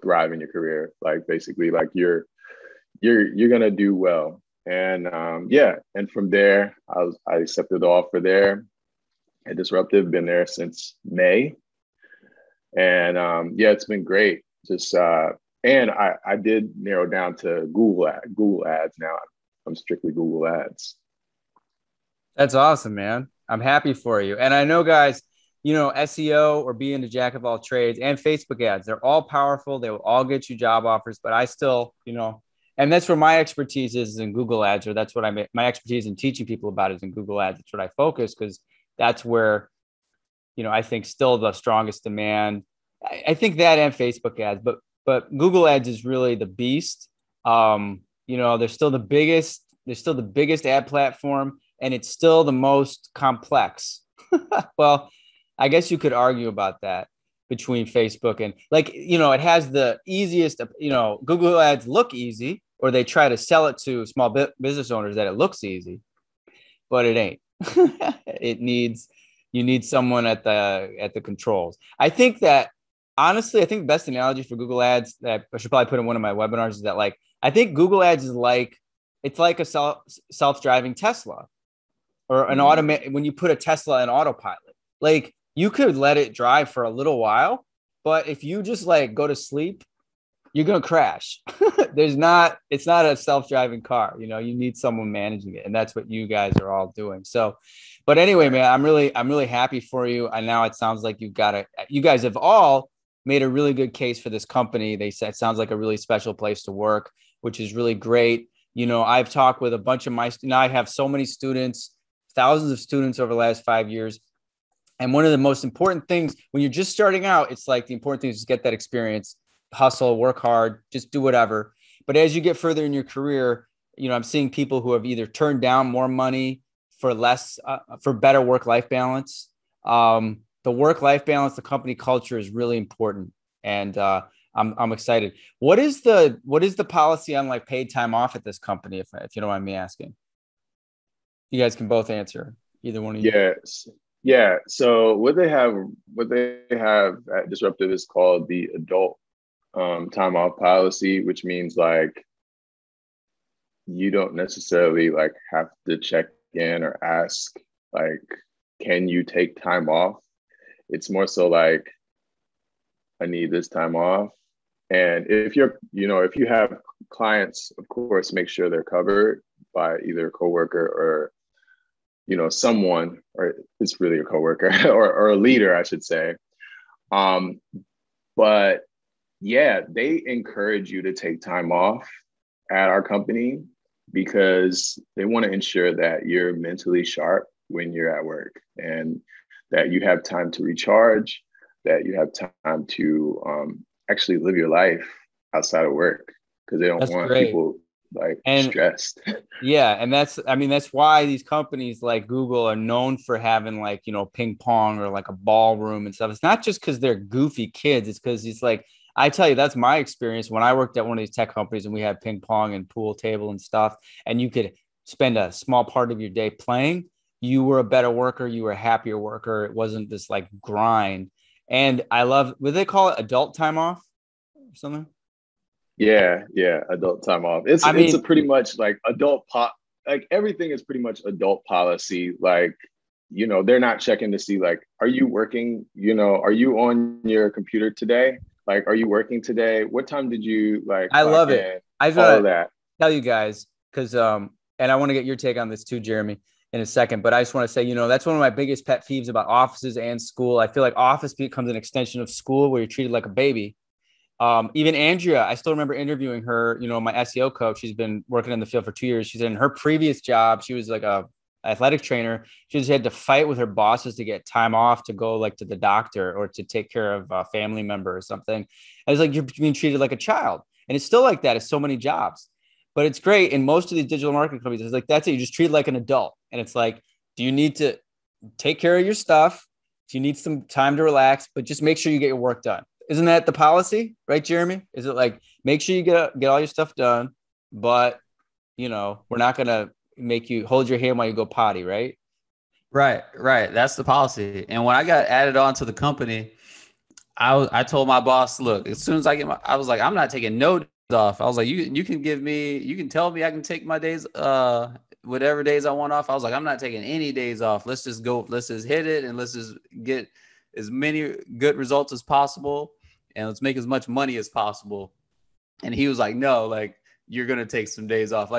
thrive in your career. Like, basically, like you're gonna do well. And and from there, I accepted the offer there at Disruptive. Been there since May, and it's been great. Just and I did narrow down to Google ads now. I'm strictly Google ads. That's awesome, man. I'm happy for you. And I know, guys, SEO or being a jack of all trades and Facebook ads, they're all powerful. They will all get you job offers, but I still, and that's where my expertise is in Google ads, or that's what my expertise in teaching people about is in Google ads. That's what I focus, because that's where, I think still the strongest demand. I think that and Facebook ads, but but Google Ads is really the beast. They're still the biggest ad platform, and it's still the most complex. Well, I guess you could argue about that between Facebook and it has the easiest, Google Ads look easy, or they try to sell it to small business owners that it looks easy, but it ain't. You need someone at the controls. I think that honestly, the best analogy for Google Ads that I should probably put in one of my webinars is that I think Google Ads is it's like a self-driving Tesla or an when you put a Tesla in autopilot. You could let it drive for a little while, but if you just go to sleep, you're going to crash. It's not a self-driving car. You need someone managing it. And that's what you guys are all doing. So, but anyway, man, I'm really happy for you. And now it sounds like you guys have all made a really good case for this company. They said it sounds like a really special place to work, which is really great. I've talked with a bunch of I have so many students, thousands of students over the last 5 years. And one of the most important things when you're just starting out, it's the important thing is just get that experience, hustle, work hard, just do whatever. But as you get further in your career, I'm seeing people who have either turned down more money for for better work-life balance. The work-life balance, the company culture is really important. And I'm excited. What is the policy on paid time off at this company? If you don't mind me asking, you guys can both answer, either one of you. Yes. Yeah. So what they have at Disruptive is called the adult time off policy, which means you don't necessarily have to check in or ask can you take time off? It's more so I need this time off. And if if you have clients, of course, make sure they're covered by either a coworker or someone, or it's really a coworker or a leader, I should say. But yeah, they encourage you to take time off at our company because they want to ensure that you're mentally sharp when you're at work and that you have time to recharge, that you have time to actually live your life outside of work, because they don't want people stressed. Yeah. And that's why these companies like Google are known for having ping pong or a ballroom and stuff. It's not just because they're goofy kids. It's because it's I tell you, that's my experience when I worked at one of these tech companies and we had ping pong and pool table and stuff. And you could spend a small part of your day playing. You were a better worker. You were a happier worker. It wasn't this grind. And I love, what do they call it? Adult time off or something? Yeah. Adult time off. It's a pretty much adult everything is pretty much adult policy. They're not checking to see are you working? Are you on your computer today? Are you working today? What time did you I love it. I gotta tell you guys because and I want to get your take on this too, Jeremy, in a second. But I just want to say, that's one of my biggest pet peeves about offices and school. I feel like office becomes an extension of school where you're treated like a baby. Even Andrea, I still remember interviewing her, my SEO coach. She's been working in the field for 2 years. She's in her previous job. She was a athletic trainer. She just had to fight with her bosses to get time off to go to the doctor or to take care of a family member or something. I was you're being treated like a child. And it's still like that. It's so many jobs, but it's great. In most of these digital marketing companies, it's that's it. You just treat it like an adult. And it's do you need to take care of your stuff? Do you need some time to relax, but just make sure you get your work done? Isn't that the policy, right, Jeremy? Is it make sure you get all your stuff done, but we're not going to make you hold your hand while you go potty, right? Right. That's the policy. And when I got added on to the company, I told my boss, look, as soon as I was I'm not taking no days off. I was you can tell me I can take my days, whatever days I want off. I was I'm not taking any days off. Let's just hit it and let's just get as many good results as possible. And let's make as much money as possible. And he was no, you're going to take some days off.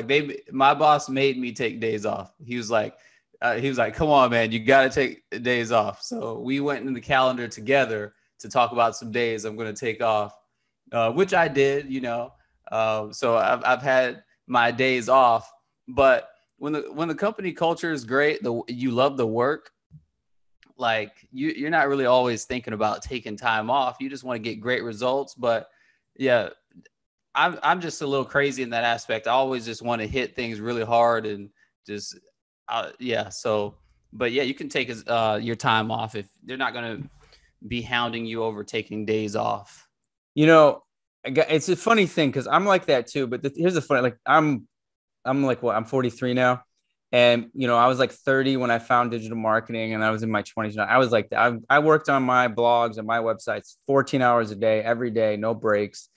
My boss made me take days off. He was come on, man, you got to take days off. So we went in the calendar together to talk about some days I'm going to take off, which I did, so I've had my days off, but when the company culture is great, you love the work, you're not really always thinking about taking time off. You just want to get great results, but yeah, I'm just a little crazy in that aspect. I always just want to hit things really hard and just, yeah. So, but yeah, you can take your time off if they're not going to be hounding you over taking days off. You know, it's a funny thing because I'm like that too. But here's the funny, like I'm like, what, I'm 43 now. And, you know, I was like 30 when I found digital marketing, and I was in my 20s. I was like, I worked on my blogs and my websites 14 hours a day, every day, no breaks.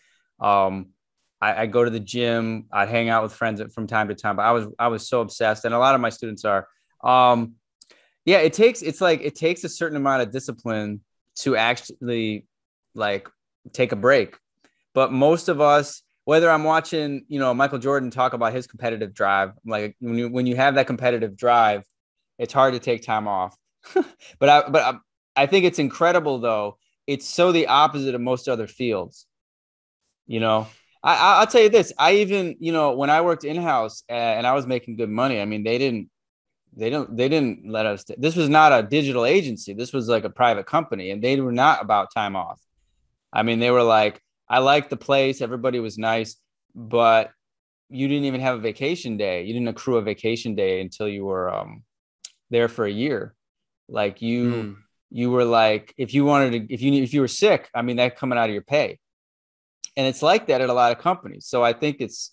I go to the gym. I'd hang out with friends from time to time, but I was so obsessed. And a lot of my students are, yeah, it takes a certain amount of discipline to actually like take a break. But most of us, whether I'm watching, you know, Michael Jordan talk about his competitive drive, like when you have that competitive drive, it's hard to take time off. but I think it's incredible though. It's so the opposite of most other fields. You know, I'll tell you this. I even, you know, when I worked in-house and I was making good money, I mean, they didn't let us. This was not a digital agency. This was like a private company, and they were not about time off. I mean, they were like, I liked the place. Everybody was nice, but you didn't even have a vacation day. You didn't accrue a vacation day until you were there for a year. Like you were like, if you were sick, I mean, that coming out of your pay. And it's like that at a lot of companies. So I think it's,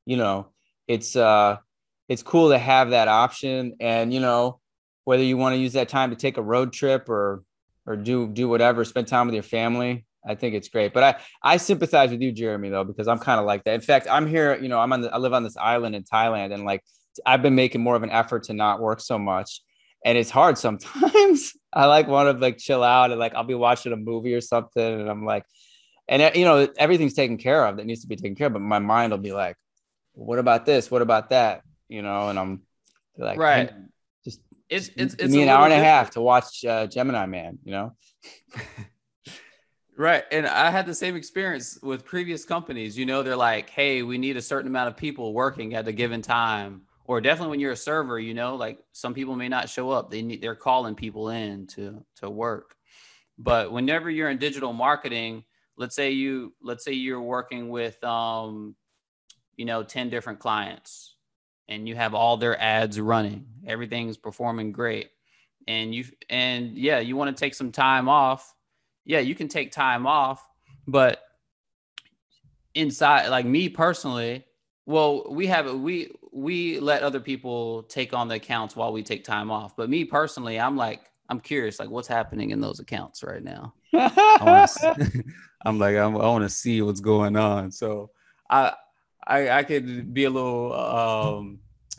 you know, it's cool to have that option. And, you know, whether you want to use that time to take a road trip or do whatever, spend time with your family, I think it's great. But I sympathize with you, Jeremy, though, because I'm kind of like that. In fact, I'm here, you know, I live on this island in Thailand, and like, I've been making more of an effort to not work so much. And it's hard sometimes. I like want to like chill out, and like, I'll be watching a movie or something, and I'm like, and you know, everything's taken care of that needs to be taken care of, but my mind will be like, what about this? What about that? You know, and I'm like, right. Hey, just it's give me an hour and a half to watch Gemini Man, you know? Right. And I had the same experience with previous companies. You know, they're like, hey, we need a certain amount of people working at a given time. Or definitely when you're a server, you know, like some people may not show up. They're calling people in to work. But whenever you're in digital marketing, let's say you're working with, you know, 10 different clients, and you have all their ads running. Everything's performing great. And you want to take some time off. Yeah, you can take time off, but inside, like me personally, well, we let other people take on the accounts while we take time off. But me personally, I'm curious, like what's happening in those accounts right now. I want to see what's going on. So I could be a little,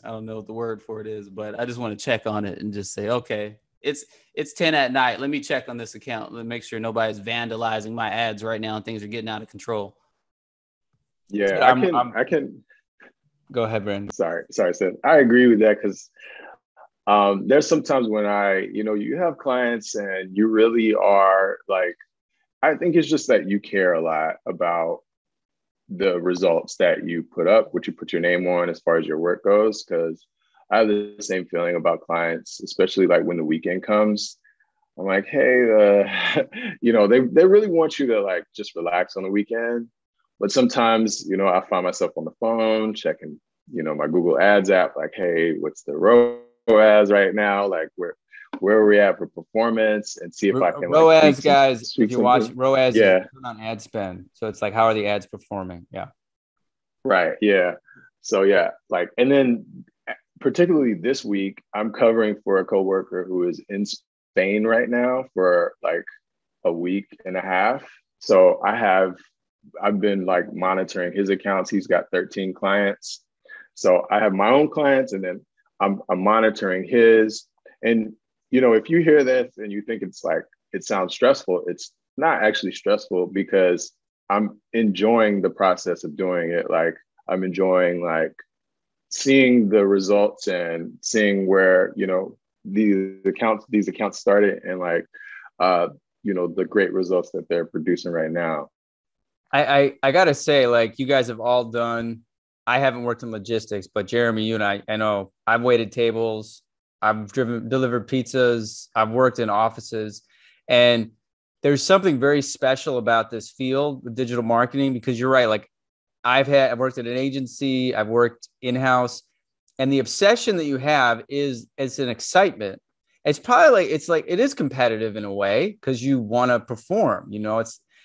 I don't know what the word for it is, but I just want to check on it and just say, okay, it's 10 at night. Let me check on this account. Let me make sure nobody's vandalizing my ads right now and things are getting out of control. Yeah, I can. Go ahead, Brandon. Sorry, Seth. I agree with that because there's sometimes when you have clients and you really are like, I think it's just that you care a lot about the results that you put up, what you put your name on as far as your work goes. Because I have the same feeling about clients, especially like when the weekend comes. I'm like, hey, they really want you to like just relax on the weekend. But sometimes, you know, I find myself on the phone checking, you know, my Google Ads app, like, hey, what's the ROAS right now? Like, where are we at for performance? And see if I can ROAS, like guys. If you watch ROAS, yeah, is on ad spend. So it's like, how are the ads performing? Yeah. Right. Yeah. So yeah, like, and then particularly this week, I'm covering for a coworker who is in Spain right now for like a week and a half. So I've been like monitoring his accounts. He's got 13 clients. So I have my own clients, and then I'm monitoring his. And, you know, if you hear this and you think it's like, it sounds stressful, it's not actually stressful because I'm enjoying the process of doing it. Like I'm enjoying like seeing the results and seeing where, you know, these accounts started and like, you know, the great results that they're producing right now. I gotta say, like, you guys have all done. I haven't worked in logistics, but Jeremy, you and I know I've waited tables, I've delivered pizzas, I've worked in offices, and there's something very special about this field with digital marketing, because you're right. Like I've worked at an agency, I've worked in-house, and the obsession that you have is it's an excitement. It's probably like it is competitive in a way because you want to perform.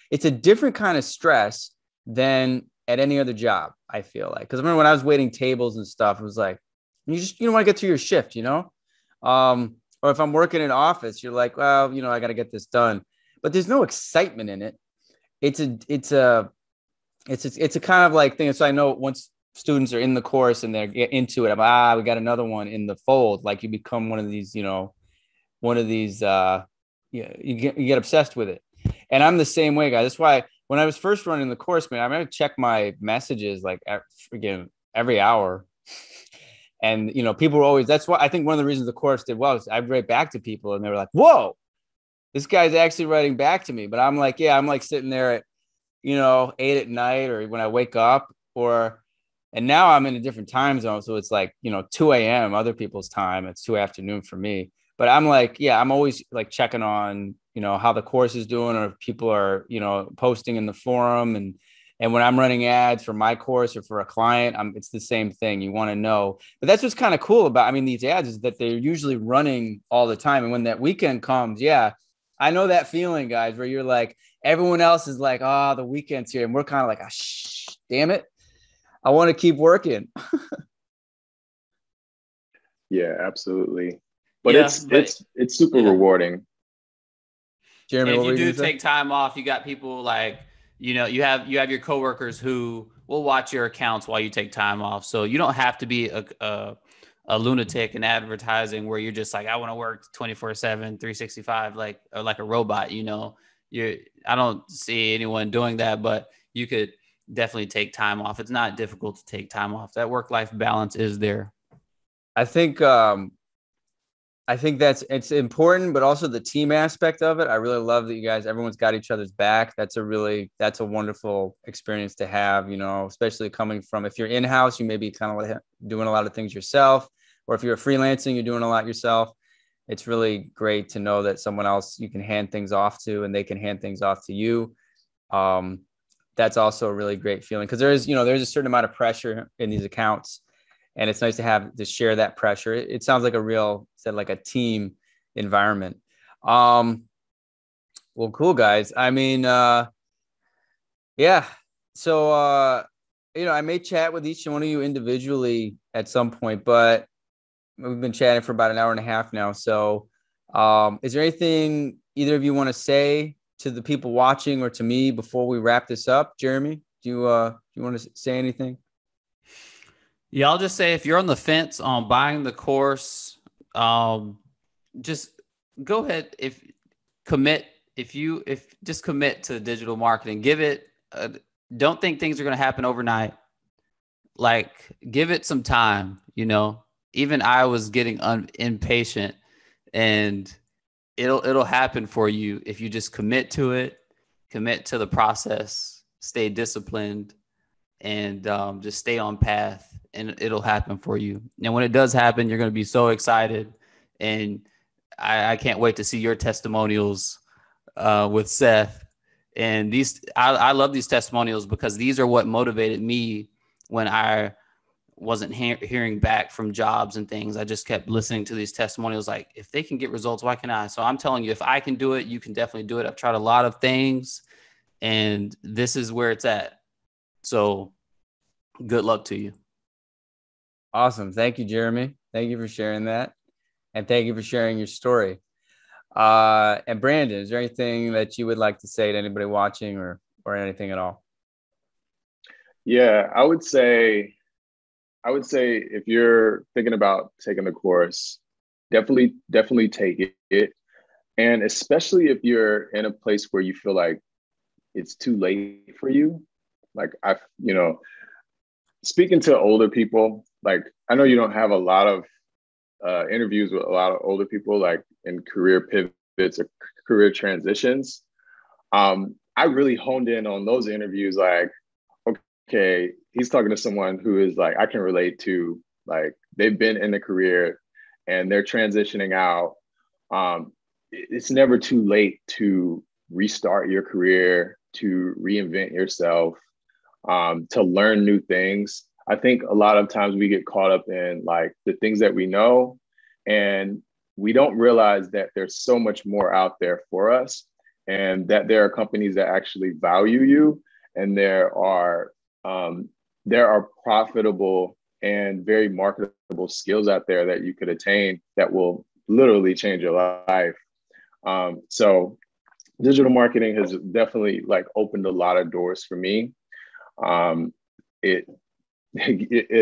It's a different kind of stress than at any other job, I feel like. Because I remember when I was waiting tables and stuff, it was like you don't want to get through your shift, or if I'm working in an office, you're like, well, I got to get this done, but there's no excitement in it. It's a kind of like thing. So I know once students are in the course and they're into it, we got another one in the fold. Like you become one of these, you get obsessed with it. And I'm the same way, guys. That's why when I was first running the course, man, I remember check my messages like every hour. And, people were always, that's why I think one of the reasons the course did well is I'd write back to people and they were like, whoa, this guy's actually writing back to me. But I'm like, I'm like sitting there at, 8 at night or when I wake up and now I'm in a different time zone. So it's like, 2 a.m. other people's time. It's 2 afternoon for me. But I'm like, I'm always like checking on, how the course is doing or if people are, posting in the forum. And when I'm running ads for my course or for a client, it's the same thing. You want to know. But that's what's kind of cool about, these ads is that they're usually running all the time. And when that weekend comes, I know that feeling, guys, where you're like, everyone else is like, the weekend's here. And we're kind of like, damn it. I want to keep working. Yeah, absolutely. But it's super rewarding. Jeremy, if you do take time off, you got people like, you have your coworkers who will watch your accounts while you take time off. So you don't have to be a lunatic in advertising where you're just like, I want to work 24/7, 365, like a robot. I don't see anyone doing that, but you could definitely take time off. It's not difficult to take time off. That work-life balance is there. I think it's important, but also the team aspect of it. I really love that everyone's got each other's back. That's a wonderful experience to have, especially coming from, if you're in-house, you may be kind of like doing a lot of things yourself, or if you're freelancing, you're doing a lot yourself. It's really great to know that someone else you can hand things off to and they can hand things off to you. That's also a really great feeling because there's a certain amount of pressure in these accounts. And it's nice to share that pressure. It sounds like like a team environment. Well, cool, guys. So, I may chat with each one of you individually at some point, but we've been chatting for about an hour and a half now. So, is there anything either of you want to say to the people watching or to me before we wrap this up? Jeremy, do you want to say anything? Yeah, I'll just say if you're on the fence on buying the course, just go ahead. Just commit to digital marketing. Give it. Don't think things are going to happen overnight. Like, give it some time. Even I was getting impatient, and it'll happen for you if you just commit to it, commit to the process, stay disciplined, and just stay on path. And it'll happen for you. And when it does happen, you're going to be so excited. And I can't wait to see your testimonials with Seth. And I love these testimonials because these are what motivated me when I wasn't hearing back from jobs and things. I just kept listening to these testimonials. Like, if they can get results, why can't I? So I'm telling you, if I can do it, you can definitely do it. I've tried a lot of things and this is where it's at. So good luck to you. Awesome. Thank you, Jeremy. Thank you for sharing that. And thank you for sharing your story. And Brandon, is there anything that you would like to say to anybody watching or anything at all? Yeah, I would say if you're thinking about taking the course, definitely take it. And especially if you're in a place where you feel like it's too late for you. Like speaking to older people, like I know you don't have a lot of interviews with a lot of older people, like in career pivots or career transitions. I really honed in on those interviews. Like, okay, he's talking to someone who is like, I can relate to, like, they've been in the career and they're transitioning out. It's never too late to restart your career, to reinvent yourself, to learn new things. I think a lot of times we get caught up in like the things that we know, and we don't realize that there's so much more out there for us, and that there are companies that actually value you, and there are profitable and very marketable skills out there that you could attain that will literally change your life. So digital marketing has definitely like opened a lot of doors for me. It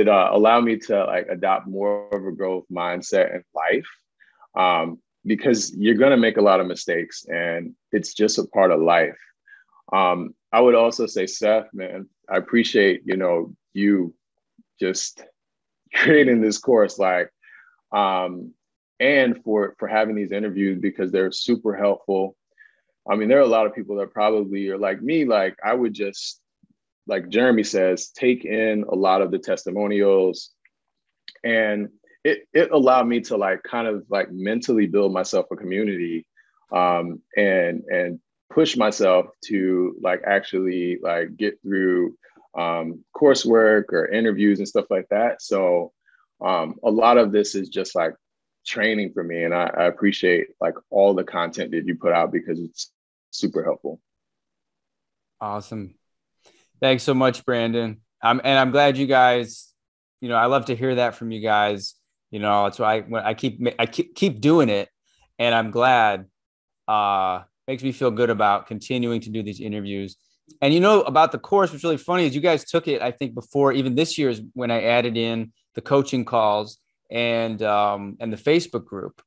allowed me to like adopt more of a growth mindset in life, because you're going to make a lot of mistakes, and it's just a part of life. I would also say, Seth, man, I appreciate, you just creating this course, like, and for having these interviews, because they're super helpful. I mean, there are a lot of people that probably are like me, like I would just, like Jeremy says, take in a lot of the testimonials, and it allowed me to like kind of like mentally build myself a community, and push myself to like actually like get through coursework or interviews and stuff like that. So a lot of this is just like training for me, and I appreciate like all the content that you put out, because it's super helpful. Awesome. Thanks so much, Brandon. I'm glad you guys, I love to hear that from you guys. That's why I keep doing it, and I'm glad. Makes me feel good about continuing to do these interviews. And about the course, what's really funny is you guys took it, I think, before even this year's, when I added in the coaching calls and the Facebook group.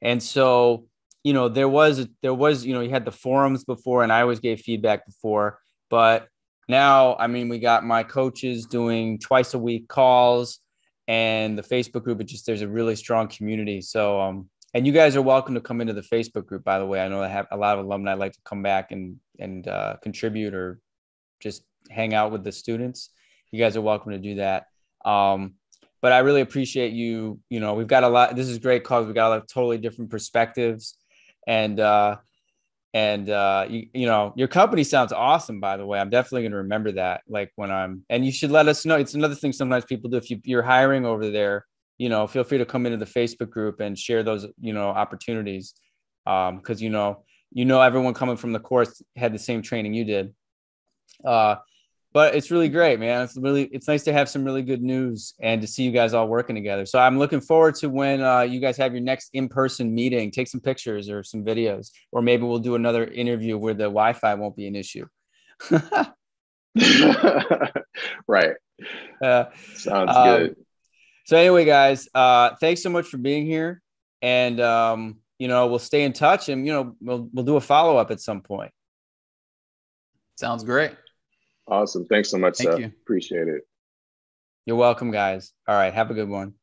And so, there was, you had the forums before, and I always gave feedback before, but now, I mean, we got my coaches doing twice a week calls, and the Facebook group, there's a really strong community. So, and you guys are welcome to come into the Facebook group, by the way. I know I have a lot of alumni like to come back and contribute or just hang out with the students. You guys are welcome to do that. But I really appreciate you. We've got a lot. This is great because we got a lot of totally different perspectives. And your company sounds awesome, by the way. I'm definitely going to remember that. Like and you should let us know. It's another thing sometimes people do. If you're hiring over there, feel free to come into the Facebook group and share those, opportunities. Cause everyone coming from the course had the same training you did. But it's really great, man. It's nice to have some really good news and to see you guys all working together. So I'm looking forward to when you guys have your next in-person meeting. Take some pictures or some videos, or maybe we'll do another interview where the Wi-Fi won't be an issue. Right. Sounds good. So anyway, guys, thanks so much for being here, and we'll stay in touch, and we'll do a follow-up at some point. Sounds great. Awesome. Thanks so much, Seth. Thank you. Appreciate it. You're welcome, guys. All right. Have a good one.